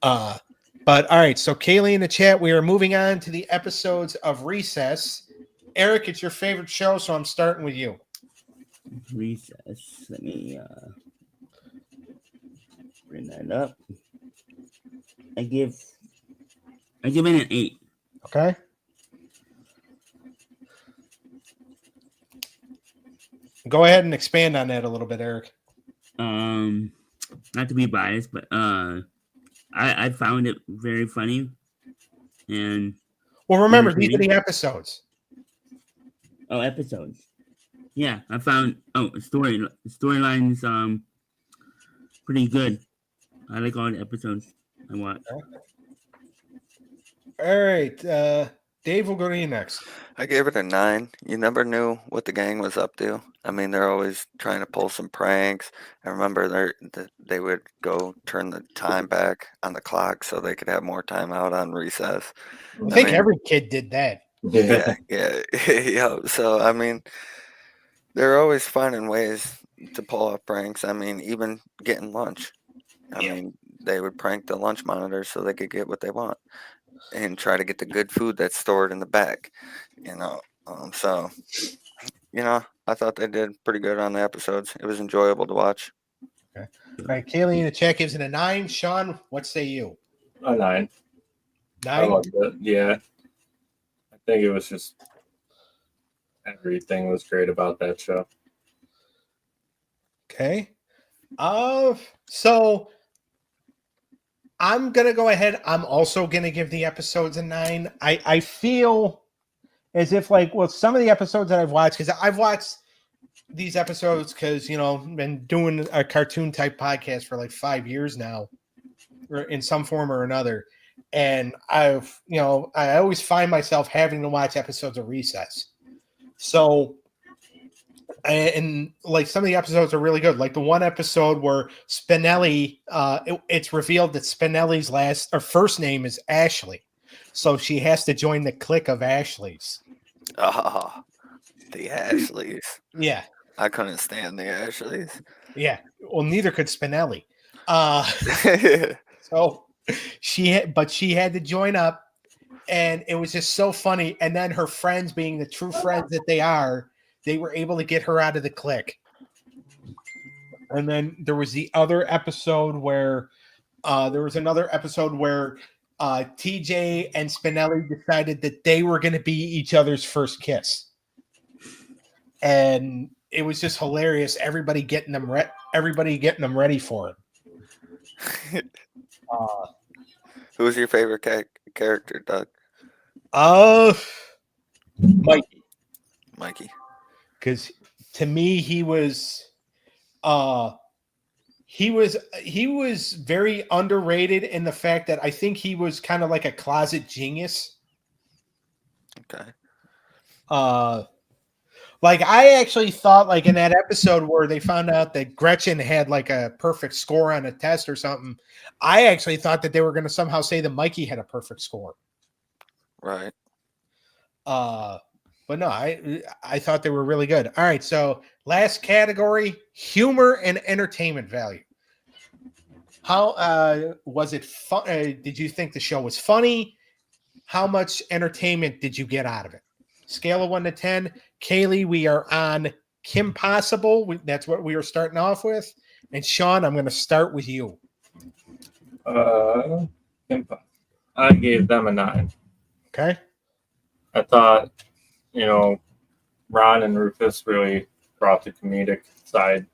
But all right, so Kaylee in the chat, we are moving on to the episodes of Recess. Eric, it's your favorite show, so I'm starting with you. Recess. Let me bring that up. I give it an 8. Okay. Go ahead and expand on that a little bit, Eric. Not to be biased, but I found it very funny. And well, remember, these are the episodes. Oh, episodes. Yeah, I found storylines pretty good. I like all the episodes I watched. All right, Dave, we'll go to you next. I gave it a 9. You never knew what the gang was up to. I mean, they're always trying to pull some pranks. I remember they would go turn the time back on the clock so they could have more time out on recess. I think every kid did that. Yeah. Yeah. So, I mean, they're always finding ways to pull off pranks. I mean, even getting lunch. I mean, they would prank the lunch monitor so they could get what they want and try to get the good food that's stored in the back, I thought they did pretty good on the episodes. It was enjoyable to watch. All right, Kaylee in the chat gives it a 9. Shawn, what say you? A 9. I 9? loved it. Yeah. I think it was just everything was great about that show. Okay. So I'm gonna go ahead. I'm also gonna give the episodes a 9. I feel as if some of the episodes that I've watched, because I've watched these episodes because been doing a cartoon type podcast for like 5 years now, or in some form or another. And I always find myself having to watch episodes of Recess. So, and like some of the episodes are really good. Like the one episode where Spinelli, it's revealed that Spinelli's first name is Ashley. So she has to join the clique of Ashleys. Oh, the Ashleys. Yeah. I couldn't stand the Ashleys. Yeah. Well, neither could Spinelli. So she had to join up, and it was just so funny. And then her friends, being the true friends that they are, they were able to get her out of the clique. And then there was the other episode where TJ and Spinelli decided that they were going to be each other's first kiss. And it was just hilarious. Everybody getting them ready for it. Who's your favorite character, Doug? Mikey. Because to me, he was very underrated in the fact that I think he was kind of like a closet genius. Okay. Like I actually thought, like in that episode where they found out that Gretchen had like a perfect score on a test or something, I actually thought that they were going to somehow say that Mikey had a perfect score. Right. But no, I thought they were really good. All right, so last category, humor and entertainment value. How was it fun? Did you think the show was funny? How much entertainment did you get out of it? Scale of 1 to 10. Kaylee, we are on Kim Possible. That's what we are starting off with. And Shawn, I'm going to start with you. I gave them a 9. Okay. I thought, Ron and Rufus really brought the comedic side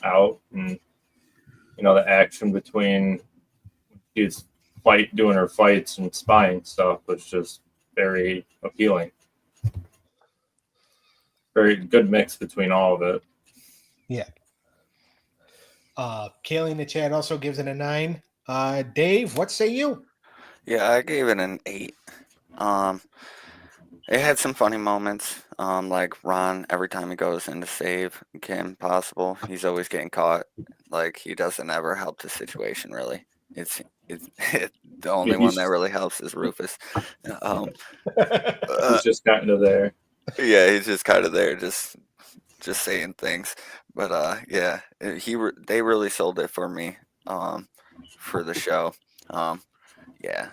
out, and the action between his doing her fights and spying stuff was just very appealing. Very good mix between all of it. Yeah. Kaylee in the chat also gives it a 9. Dave, what say you? Yeah, I gave it an 8. It had some funny moments. Like Ron, every time he goes in to save Kim Possible, he's always getting caught. Like he doesn't ever help the situation really. It's the only one that really helps is Rufus. He's just kind of there. Yeah, he's just kind of there, just saying things. But yeah, they really sold it for me. For the show. Yeah.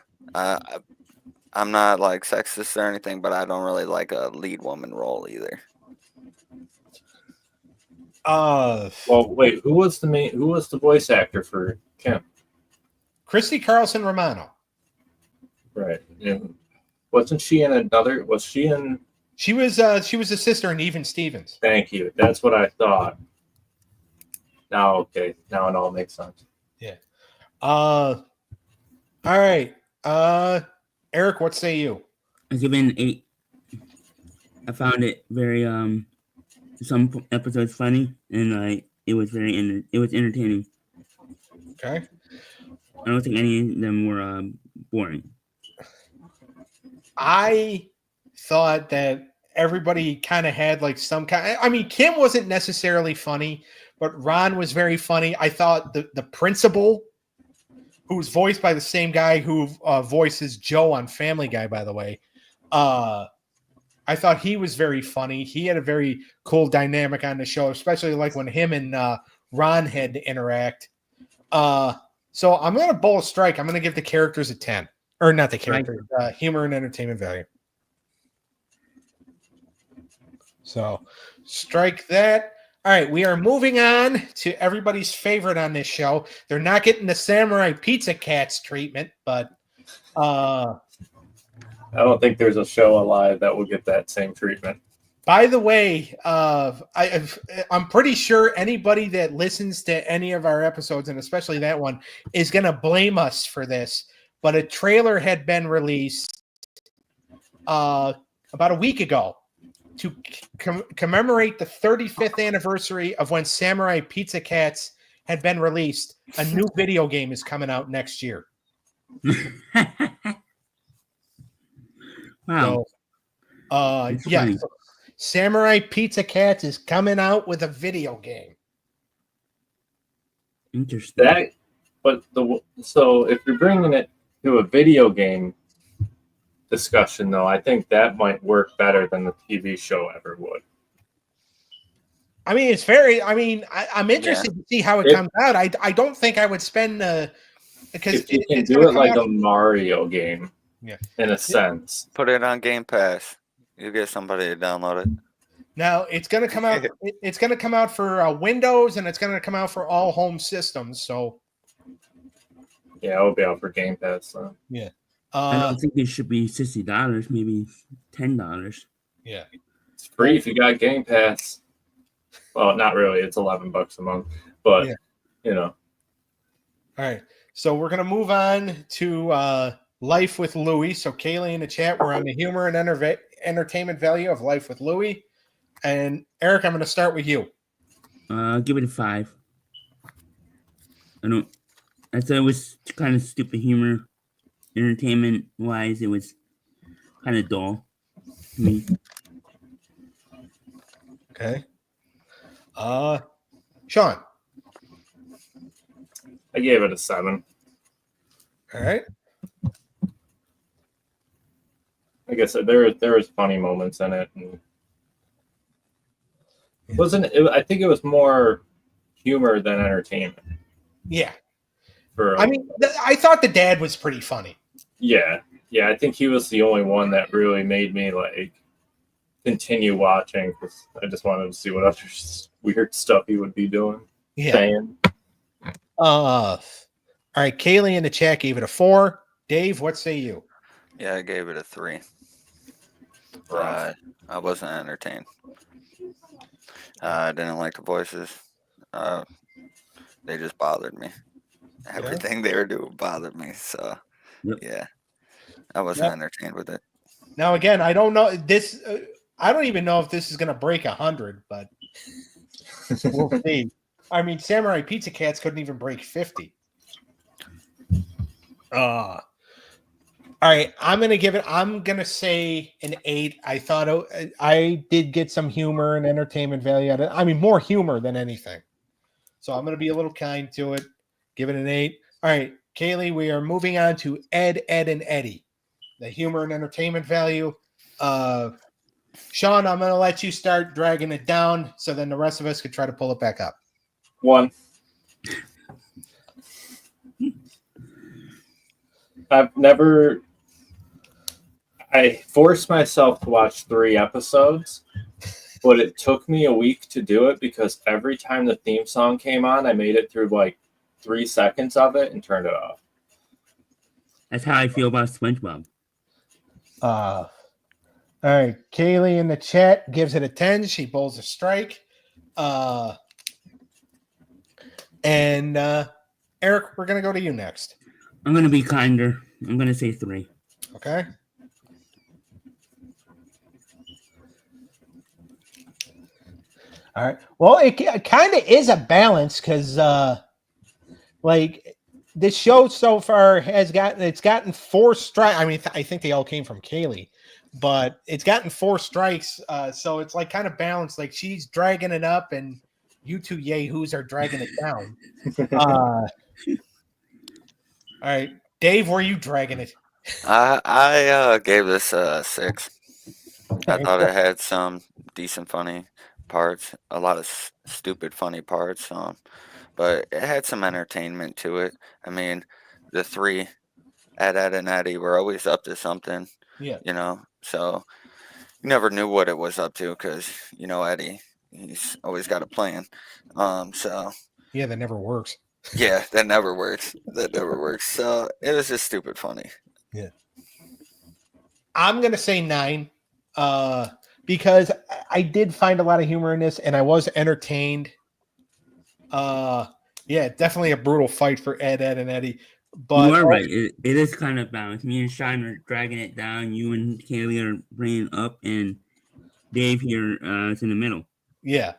I'm not like sexist or anything, but I don't really like a lead woman role either. Well, wait, who was the voice actor for Kim? Christy Carlson Romano. Right. Yeah. Wasn't she in another? Was she in? She was a sister in Even Stevens. Thank you. That's what I thought. Now, okay. Now it all makes sense. Yeah. All right. Eric, what say you? I give it an 8. I found it very some episodes funny, and it was entertaining. Okay. I don't think any of them were boring. I thought that everybody kind of had like some kind. I mean, Kim wasn't necessarily funny, but Ron was very funny. I thought the principal, who was voiced by the same guy who voices Joe on Family Guy, by the way, I thought he was very funny. He had a very cool dynamic on the show, especially like when him and Ron had to interact. So I'm going to bowl a strike. I'm going to give the characters a 10. Or not the characters, humor and entertainment value. So strike that. All right, we are moving on to everybody's favorite on this show. They're not getting the Samurai Pizza Cats treatment, but I don't think there's a show alive that will get that same treatment. by the way, I'm pretty sure anybody that listens to any of our episodes, and especially that one, is going to blame us for this. But a trailer had been released about a week ago to commemorate the 35th anniversary of when Samurai Pizza Cats had been released. A new video game is coming out next year. Wow. So, yeah. funny. Samurai Pizza Cats is coming out with a video game. Interesting. So if you're bringing it to a video game discussion, though, I think that might work better than the TV show ever would. I mean, it's very. I mean, I'm interested to see how it comes out. I don't think I would spend because If you can it's do gonna it come like out- a Mario game, in a sense. Put it on Game Pass. You get somebody to download it. Now it's going to come out. It's going to come out for Windows, and it's going to come out for all home systems. So Yeah, it will be out for Game Pass. So. I don't think it should be $60, maybe $10. Yeah, It's free if you got Game Pass. Well, not really. It's $11 a month, but you know. All right. So we're going to move on to Life with Louie. So Kaylee in the chat, we're on the humor and entertainment value of Life with Louie. And Eric, I'm going to start with you. I'll give it a 5. I thought it was kind of stupid humor. Entertainment wise, it was kind of dull to me. Okay. Shawn. I gave it a 7. All right. Like I said, there was funny moments in it, and I think it was more humor than entertainment. Yeah. I I thought the dad was pretty funny. Yeah, I think he was the only one that really made me like continue watching because I just wanted to see what other weird stuff he would be doing. Yeah. Saying. All right. Kaylee in the chat gave it a 4. Dave, what say you? Yeah, I gave it a 3. Rough. I wasn't entertained. I didn't like the voices. They just bothered me. Everything they were doing bothered me. So, yeah, I wasn't entertained with it. Now, again, I don't know this. I don't even know if this is going to break 100, but we'll see. I mean, Samurai Pizza Cats couldn't even break 50. All right, I'm gonna say an 8. I thought I did get some humor and entertainment value out of it. I mean, more humor than anything. So I'm gonna be a little kind to it. Give it an 8. All right, Kaylee, we are moving on to Edd, and Eddy. The humor and entertainment value. Shawn, I'm gonna let you start dragging it down, so then the rest of us could try to pull it back up. 1. I forced myself to watch 3 episodes, but it took me a week to do it because every time the theme song came on, I made it through like 3 seconds of it and turned it off. That's how I feel about SpongeBob. All right, Kaylee in the chat gives it a 10. She bowls a strike. And Eric, we're gonna go to you next. I'm going to be kinder. I'm going to say 3. Okay. All right. Well, it kind of is a balance because, like, this show so far has gotten 4 strikes. I mean, I think they all came from Kaylee, but it's gotten 4 strikes. So it's like kind of balanced. Like she's dragging it up, and you two yahoos are dragging it down. All right, Dave, where are you dragging it? I gave this a 6. I thought it had some decent funny parts, a lot of stupid funny parts, but it had some entertainment to it. I mean, the 3, Edd, and Eddy, were always up to something. Yeah. So you never knew what it was up to because Eddie, he's always got a plan. So Yeah, that never works. yeah, that never works. That never works. So it was just stupid funny. Yeah. I'm gonna say 9, because I did find a lot of humor in this, and I was entertained. Yeah, definitely a brutal fight for Edd and Eddy. But You are right. It is kind of balanced. Me and Shawn are dragging it down. You and Kaylee are bringing it up, and Dave here is in the middle. Yeah.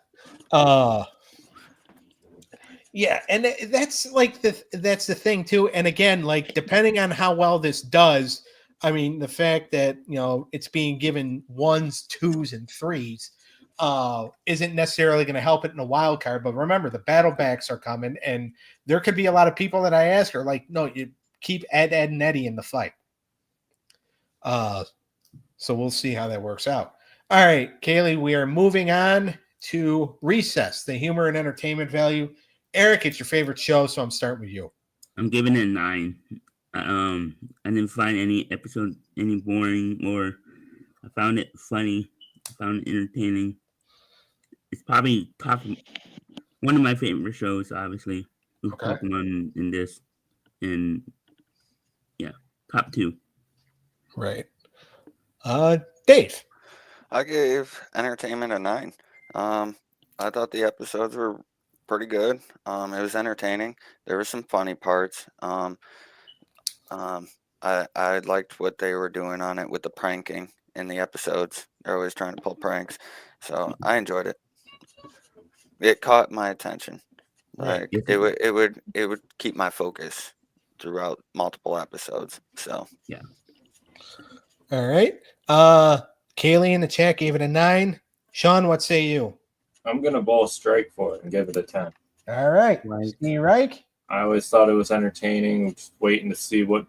Yeah, and that's like that's the thing too. And again, like depending on how well this does, I mean, the fact that it's being given 1s, 2s, and 3s isn't necessarily going to help it in a wild card. But remember, the battle backs are coming, and there could be a lot of people that I ask are like, no, you keep Edd and Eddy in the fight. So we'll see how that works out. All right, Kaylee, we are moving on to Recess, the humor and entertainment value. Eric, it's your favorite show, so I'm starting with you. I'm giving it a 9. I didn't find any episode any boring, or I found it funny. I found it entertaining. It's probably one of my favorite shows, obviously, with Pokemon in this, and yeah, top 2. Right. Dave. I gave entertainment a 9. I thought the episodes were pretty good. It was entertaining. There were some funny parts. I liked what they were doing on it with the pranking in the episodes. They're always trying to pull pranks, so I enjoyed it. It caught my attention. Like it would keep my focus throughout multiple episodes. So yeah. All right. Kaylee in the chat gave it a 9. Shawn, what say you? I'm gonna bowl a strike for it and give it a 10. All right. Steve Reich. I always thought it was entertaining, just waiting to see what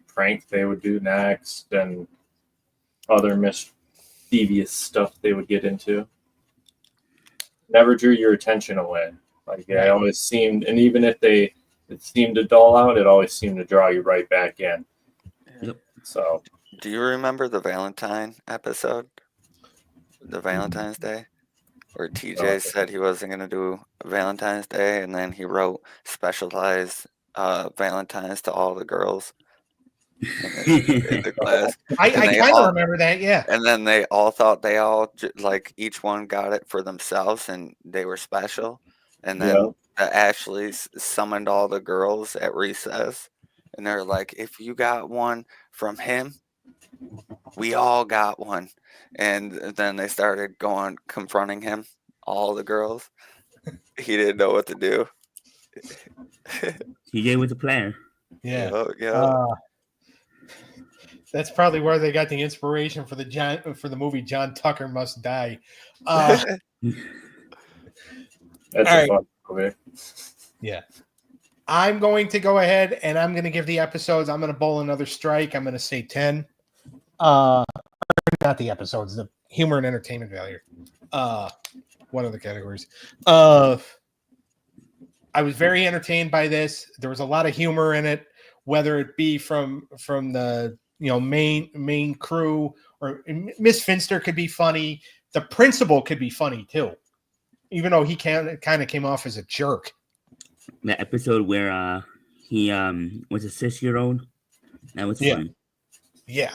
prank they would do next and other mischievous stuff they would get into. Never drew your attention away. Like it always seemed, and even if it seemed to dull out, it always seemed to draw you right back in. Yep. So, do you remember the Valentine episode? The Valentine's Day? Where TJ said he wasn't going to do Valentine's Day, and then he wrote specialized Valentines to all the girls in the class. I kind of remember that, yeah. And then they all thought like each one got it for themselves, and they were special. And then Ashley summoned all the girls at recess, and they're like, if you got one from him, we all got one. And then they started confronting him, all the girls. He didn't know what to do. TJ was a player. Yeah. Yeah. That's probably where they got the inspiration for the movie John Tucker Must Die. That's a fun movie. Yeah. I'm going to go ahead and I'm going to give the episodes. I'm going to bowl another strike. I'm going to say 10. Not the episodes, the humor and entertainment value. One of the categories. I was very entertained by this. There was a lot of humor in it, whether it be from the main crew, or Miss Finster could be funny. The principal could be funny too, even though he kind of came off as a jerk. The episode where he was a 6-year-old, that was funny. Yeah.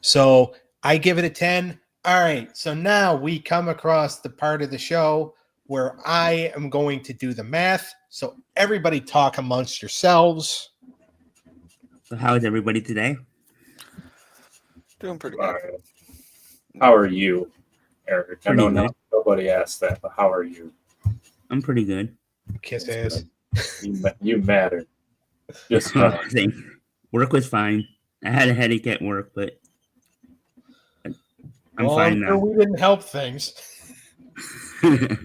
So I give it a 10. All right. So now we come across the part of the show where I am going to do the math. So everybody talk amongst yourselves. So how is everybody today? Doing pretty good. How are you, Eric? I know nobody asked that, but how are you? I'm pretty good. Kiss ass. You matter. Just work was fine. I had a headache at work, but I'm fine now. We didn't help things. I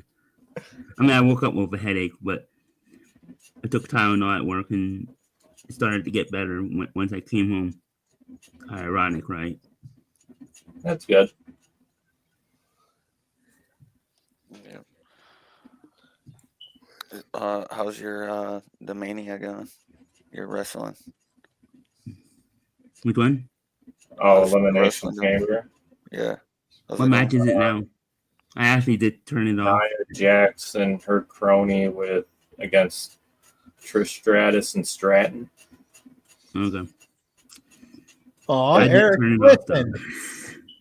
mean, I woke up with a headache, but I took Tylenol at work and it started to get better once I came home. Ironic, right? That's good. Yeah. How's your the Mania going? Your wrestling? Which one? Oh, Elimination Chamber. Yeah. What match is it now? I actually did turn it off. Nia Jax and her crony against Trish Stratus and Stratton. Okay. Oh, I did Eric, turn it off, though. listen.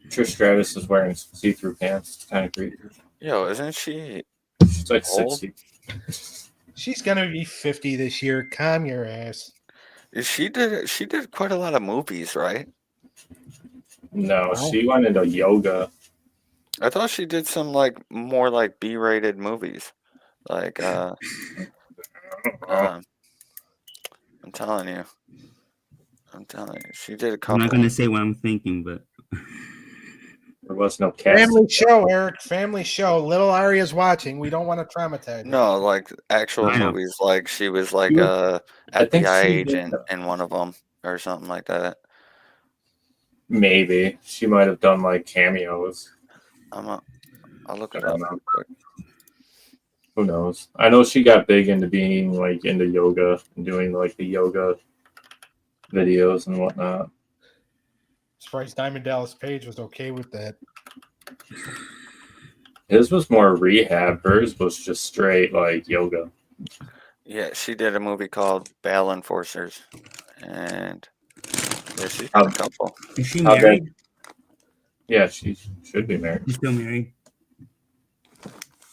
Trish Stratus is wearing see-through pants. It's kind of creepy. Yo, isn't she? She's like Old? 60. She's gonna be 50 this year. Calm your ass. She did quite a lot of movies, right? No, Wow. she went into yoga. I thought she did some more like B-rated movies. Like I'm telling you. She did a I'm couple. not gonna say what I'm thinking, but There was no cast. Family show, Eric. Family show. Little Aria's watching. We don't want to traumatize her. No, like actual I know. movies. Like she was like She a I think FBI she agent did. in one of them or something like that. Maybe she might have done like cameos. I'll look I it don't up know. real quick. Who knows? I know she got big into being like into yoga and doing like the yoga videos and whatnot. Surprised Diamond Dallas Page was okay with that. His was more rehab. Hers was just straight like yoga. Yeah, she did a movie called Bail Enforcers, and yeah, she's got a couple. is she How married? Yeah, she should be married. She's still married.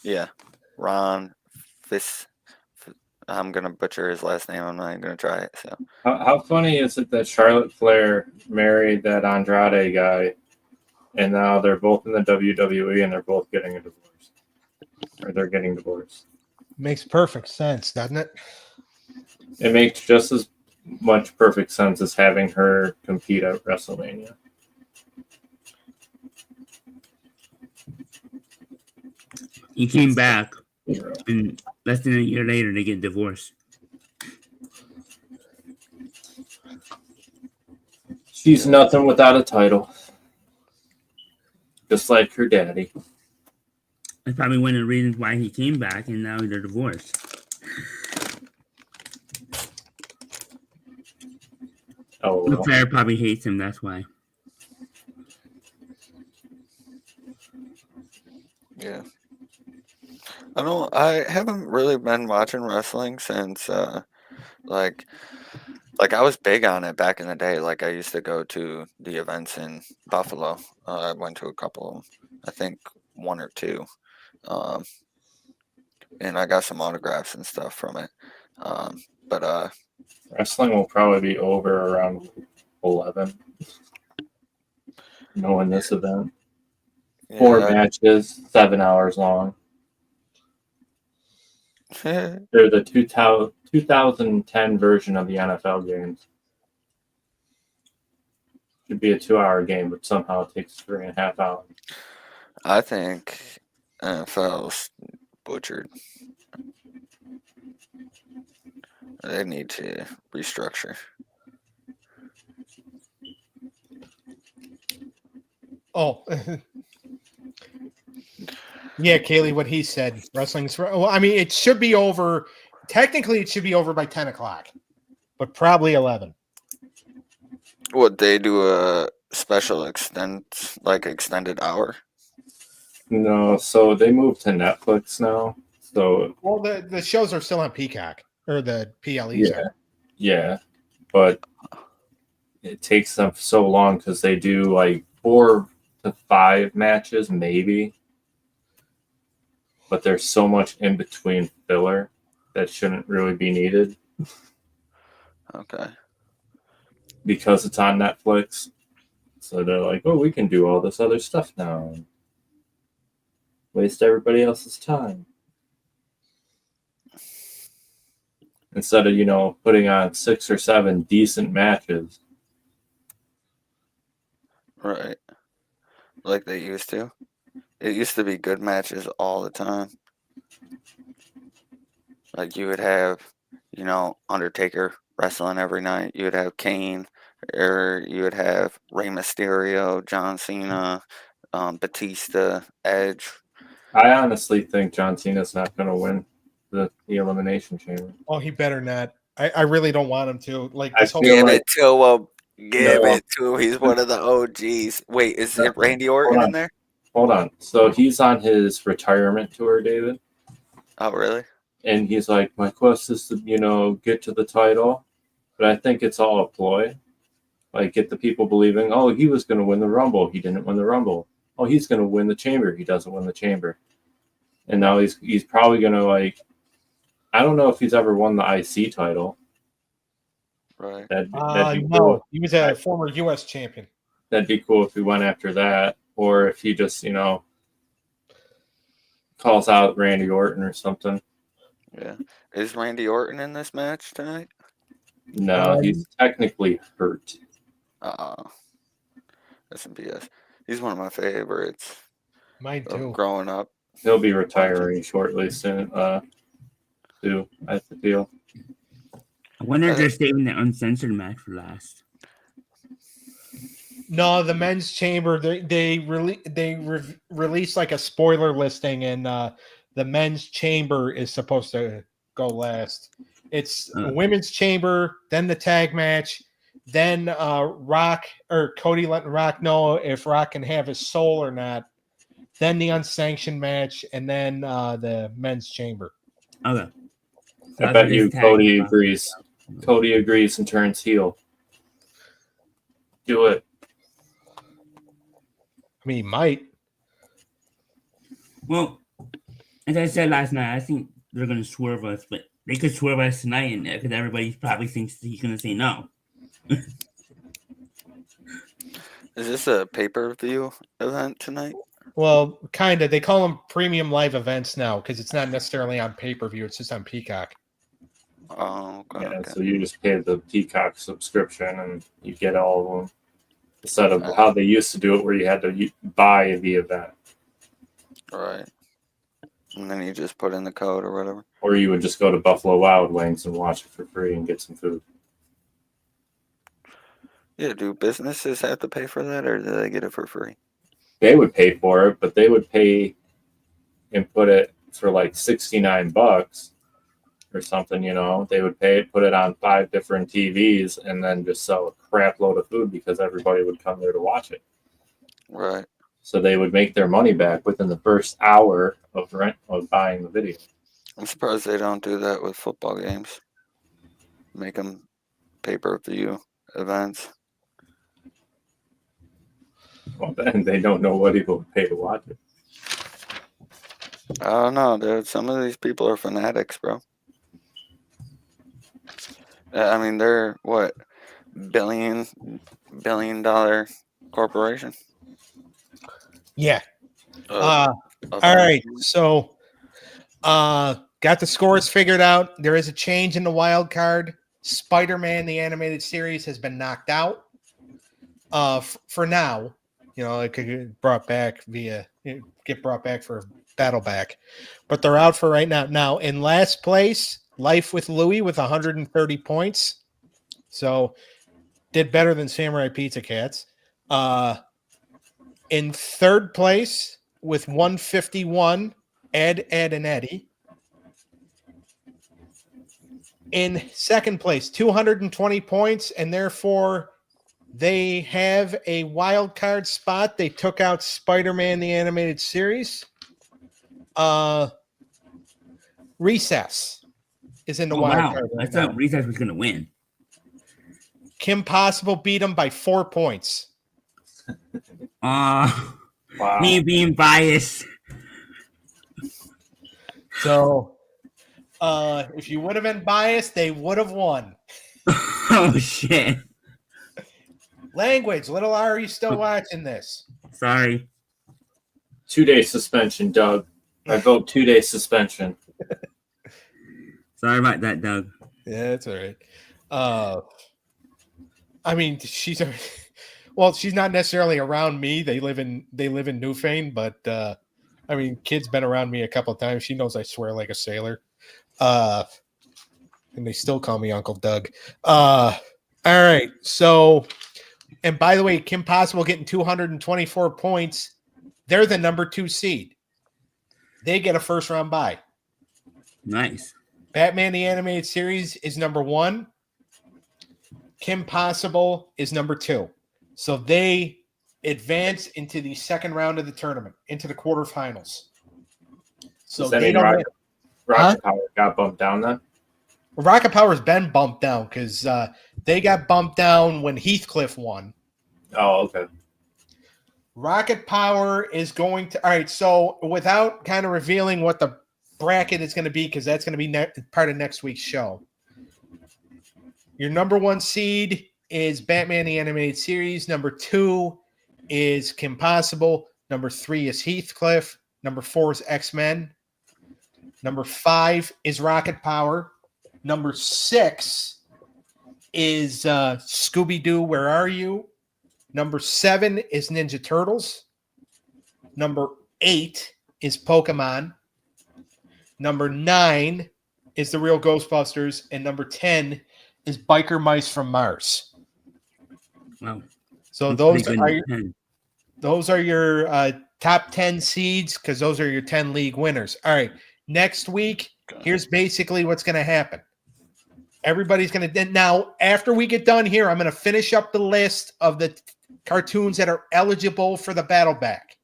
Yeah, Ron Fis. I'm gonna butcher his last name. I'm not even gonna try it. So How funny is it that Charlotte Flair married that Andrade guy, and now they're both in the WWE and they're both getting a divorce, or they're getting divorced. Makes perfect sense, doesn't it? It makes just as much perfect sense as having her compete at WrestleMania. He came back, and less than a year later, they get divorced. She's nothing without a title, just like her daddy. That's probably one of the reasons why he came back, and now they're divorced. Oh, The Flair probably hates him. That's why. yeah, I haven't really been watching wrestling since like I was big on it back in the day. Like I used to go to the events in Buffalo. I went to a couple of them. I think one or two. And I got some autographs and stuff from it. But wrestling will probably be over around 11. Knowing this event, 4 yeah, matches, 7 hours long. They're the 2010 version of the NFL games. Should be a 2-hour game, but somehow it takes 3.5 hours. I think NFL's butchered. They need to restructure. Oh. Yeah, Kaylee, what he said. Wrestling's well, I mean, it should be over. Technically, it should be over by 10 o'clock, but probably 11. Would they do a special extended hour? No, so they moved to Netflix now. So Well, the shows are still on Peacock or the PLEs. yeah, yeah, but it takes them so long because they do like 4 to 5 matches, maybe. But there's so much in between filler that shouldn't really be needed Okay. because it's on Netflix. So they're like, oh, we can do all this other stuff now. Waste everybody else's time. Instead of, putting on 6 or 7 decent matches. Right. Like they used to. It used to be good matches all the time. Like you would have, Undertaker wrestling every night. You would have Kane, or you would have Rey Mysterio, John Cena, Batista, Edge. I honestly think John Cena's not going to win the Elimination Chamber. Oh, he better not. I really don't want him to. Like I this whole feel Give like- it to him. Give No. it to him. He's one of the OGs. Wait, is it Randy Orton Hold in on. there? Hold on. So he's on his retirement tour, David. Oh, really? And he's like, my quest is to, get to the title. But I think it's all a ploy. Like, get the people believing, oh, he was going to win the Rumble. He didn't win the Rumble. Oh, he's going to win the Chamber. He doesn't win the Chamber. And now he's probably going to, like, I don't know if he's ever won the IC title. Right. That'd be No, cool. he was a former U.S. champion. That'd be cool if we went after that. Or if he just, calls out Randy Orton or something. Yeah. Is Randy Orton in this match tonight? No, he's technically hurt. That's some BS. He's one of my favorites. Mine too. Growing up. He'll be retiring shortly soon, too, I feel. I wonder if they're saving the uncensored match for last. No, the men's chamber, they released like a spoiler listing, and the men's chamber is supposed to go last. It's the women's chamber, then the tag match, then Rock or Cody letting Rock know if Rock can have his soul or not, then the unsanctioned match, and then the men's chamber. Okay. So I bet you Cody agrees. Cody agrees and turns heel. Do it. I mean, he might. Well, as I said last night, I think they're going to swerve us, but they could swerve us tonight because everybody probably thinks he's going to say no. Is this a pay-per-view event tonight? Well, kind of. They call them premium live events now because it's not necessarily on pay-per-view. It's just on Peacock. Oh, okay. Yeah, so you just pay the Peacock subscription and you get all of them. Instead of how they used to do it where you had to buy the event. Right. And then you just put in the code or whatever. Or you would just go to Buffalo Wild Wings and watch it for free and get some food. Yeah, do businesses have to pay for that or do they get it for free? They would pay for it, but they would pay and put it for like $69 or something, They would put it on 5 different TVs and then just sell a crap load of food because everybody would come there to watch it. Right. So they would make their money back within the first hour of buying the video. I'm surprised they don't do that with football games. Make them pay-per-view events. Well, then they don't know what people would pay to watch it. I don't know, dude. Some of these people are fanatics, bro. I mean, they're what, billion dollar corporation? Yeah. All right. So, got the scores figured out. There is a change in the wild card. Spider-Man, the animated series, has been knocked out. For now, it could get brought back for Battle Back, but they're out for right now. Now, in last place, Life with Louie with 130 points. So did better than Samurai Pizza Cats. In third place with 151, Edd, and Eddy. In second place, 220 points, and therefore they have a wild card spot. They took out Spider-Man, the animated series. Recess is in the wild card. I thought Recess was going to win. Kim Possible beat him by 4 points. Wow. Me being biased. So, if you would have been biased, they would have won. Oh, shit. Language. Little R, are you still watching this? Sorry. 2-day suspension, Doug. I vote 2-day suspension. Sorry about that, Doug. Yeah, that's all right. I mean, she's not necessarily around me. They live in Newfane, but I mean, kid's been around me a couple of times. She knows I swear like a sailor. And they still call me Uncle Doug. All right. So, and by the way, Kim Possible getting 224 points. They're the number 2 seed. They get a first round bye. Nice. Batman the Animated Series is number 1. Kim Possible is number 2. So they advance into the second round of the tournament, into the quarterfinals. So Does that they mean don't. Rocket Power got bumped down then? Rocket Power's been bumped down because they got bumped down when Heathcliff won. Oh, okay. Rocket Power is going to. All right, so without kind of revealing what the bracket is going to be, because that's going to be part of next week's show. Your number 1 seed is Batman the Animated Series. Number 2 is Kim Possible. Number 3 is Heathcliff. Number 4 is X-Men. Number 5 is Rocket Power. Number 6 is Scooby-Doo, Where Are You? Number 7 is Ninja Turtles. Number 8 is Pokemon. Number 9 is The Real Ghostbusters. And number 10 is Biker Mice from Mars. Wow. So That's those are your top 10 seeds, because those are your 10 league winners. All right. Next week, here's basically what's going to happen. Everybody's going to now, after we get done here, I'm going to finish up the list of the cartoons that are eligible for the battle back.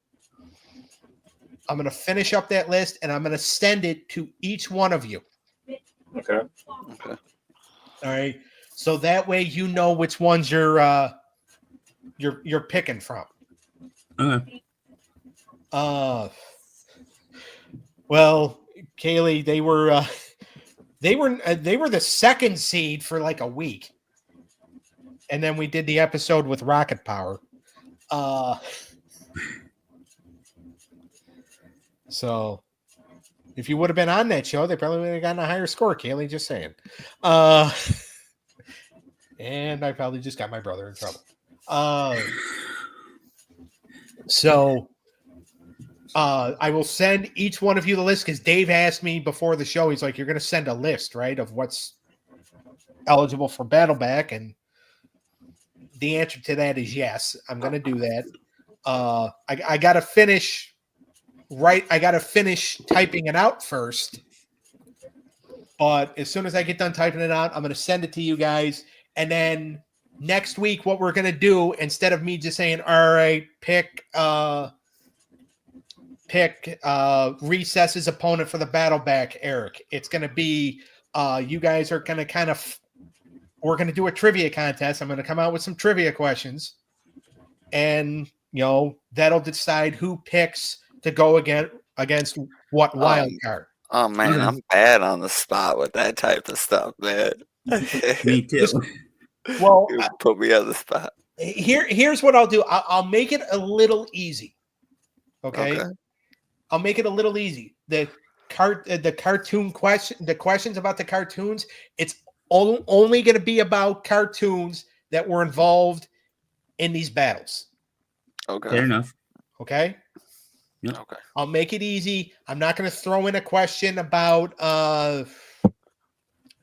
I'm going to finish up that list, and I'm going to send it to each one of you. Okay. Okay. All right. So that way you know which ones you're picking from. Okay. Well, Kaylee, they were the second seed for like a week. And then we did the episode with Rocket Power. So if you would have been on that show, they probably would have gotten a higher score, Kaylee, just saying. And I probably just got my brother in trouble. So I will send each one of you the list, because Dave asked me before the show. He's like, you're going to send a list, right, of what's eligible for battle back. And the answer to that is yes. I'm going to do that. I got to finish. Right, I got to finish typing it out first. But as soon as I get done typing it out, I'm going to send it to you guys. And then next week, what we're going to do, instead of me just saying, all right, pick Recess's opponent for the battle back, Eric, it's going to be you guys are going to we're going to do a trivia contest. I'm going to come out with some trivia questions. And, that'll decide who picks to go against what wild card. Oh man, I'm bad on the spot with that type of stuff, man. Me too. Well, You put me on the spot. Here's what I'll do. I'll make it a little easy. Okay. I'll make it a little easy. The cartoon question, the questions about the cartoons, it's only going to be about cartoons that were involved in these battles. Okay. Fair enough. Okay. Yep. Okay. I'll make it easy. I'm not going to throw in a question about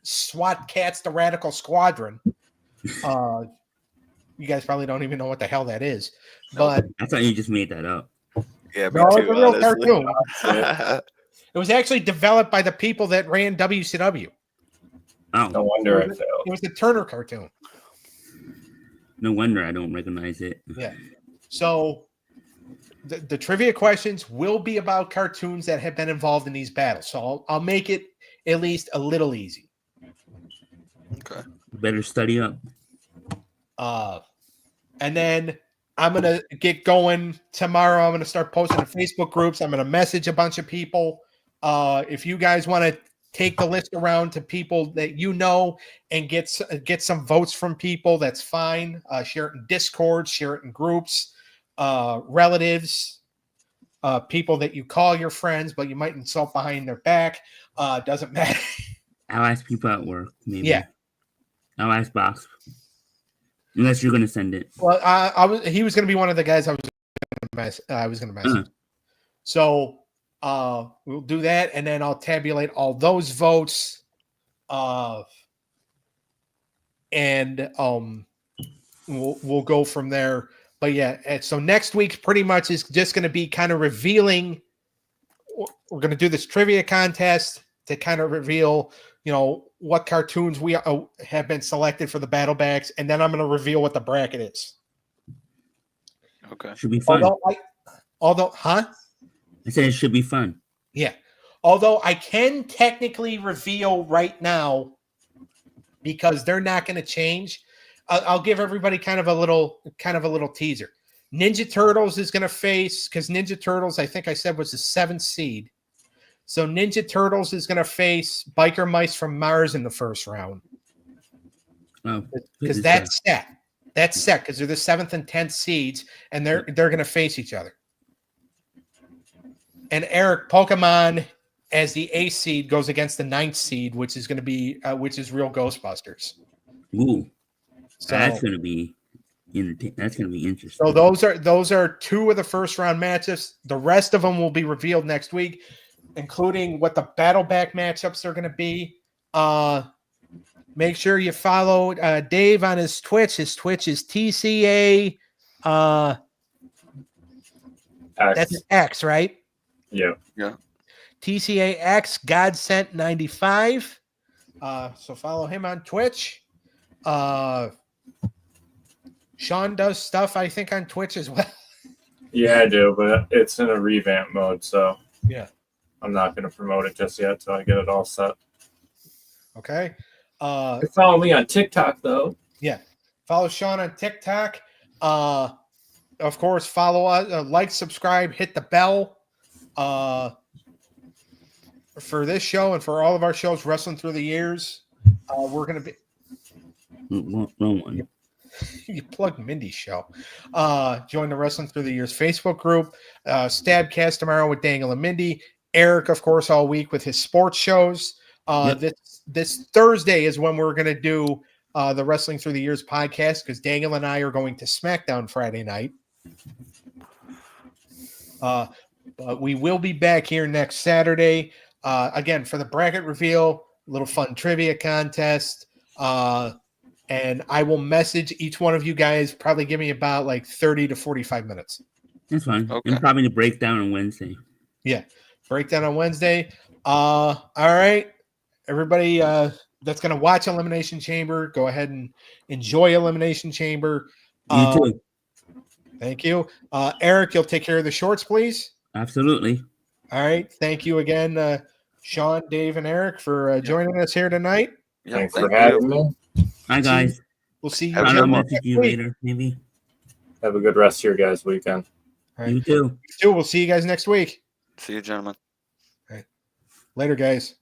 SWAT Cats, the Radical Squadron. You guys probably don't even know what the hell that is. But I thought you just made that up. Yeah, me no, too, it's a real honestly. cartoon. It was actually developed by the people that ran WCW. Oh, No wonder it It failed. was the Turner cartoon. no wonder I don't recognize it. Yeah. So the trivia questions will be about cartoons that have been involved in these battles. So I'll make it at least a little easy. Okay. Better study up. And then I'm going to get going tomorrow. I'm going to start posting to Facebook groups. I'm going to message a bunch of people. If you guys want to take the list around to people that you know and get some votes from people, that's fine. Share it in Discord, share it in groups, relatives, people that you call your friends, but you might insult behind their back. Doesn't matter. I'll ask people at work, maybe. Yeah. I'll ask Box. Unless you're gonna send it. Well, he was going to be one of the guys I was going to message. So we'll do that, and then I'll tabulate all those votes. And we'll go from there. But yeah, so next week pretty much is just going to be kind of revealing. We're going to do this trivia contest to kind of reveal, what cartoons we have been selected for the battle backs, and then I'm going to reveal what the bracket is. Okay. Should be fun. Huh? I said it should be fun. Yeah. Although I can technically reveal right now, because they're not going to change. I'll give everybody kind of a little teaser. Ninja Turtles is going to face, because Ninja Turtles, I think I said, was the 7th seed. So Ninja Turtles is going to face Biker Mice from Mars in the first round. Oh, Because that's set. That's set because they're the 7th and 10th seeds, and they're going to face each other. And Eric, Pokemon as the 8th seed goes against the 9th seed, which is going to be real Ghostbusters. Ooh, So that's going to be interesting. So those are 2 of the first round matchups. The rest of them will be revealed next week, including what the battle back matchups are going to be. Make sure you follow Dave on his Twitch. His Twitch is TCA. X. That's an X, right? Yeah. TCA X Godsent 95. So follow him on Twitch. Shawn does stuff, I think, on Twitch as well. Yeah, I do, but it's in a revamp mode, so Yeah. I'm not going to promote it just yet till I get it all set. Okay. Follow me on TikTok, though. Yeah. Follow Shawn on TikTok. Of course, follow us, like, subscribe, hit the bell. For this show and for all of our shows, Wrestling Through the Years, we're going to be. Wrong one. You plugged Mindy's show. Join the Wrestling Through the Years Facebook group. Stabcast tomorrow with Dangle and Mindy. Eric, of course, all week with his sports shows. This Thursday is when we're going to do the Wrestling Through the Years podcast, because Dangle and I are going to SmackDown Friday night. But we will be back here next Saturday. Again, for the bracket reveal, a little fun trivia contest. And I will message each one of you guys, probably give me about like 30 to 45 minutes. That's fine. Okay. And probably the breakdown on Wednesday. Yeah. Breakdown on Wednesday. All right. Everybody that's going to watch Elimination Chamber, go ahead and enjoy Elimination Chamber. You too. Thank you. Eric, you'll take care of the shorts, please. Absolutely. All right. Thank you again, Shawn, Dave, and Eric for joining us here tonight. Yeah, Thanks for having me. Hi, guys. We'll see you. Have a I'll good one. message you later, maybe. Have a good rest of your guys' weekend. All right. You too. We'll see you guys next week. See you, gentlemen. Later, guys.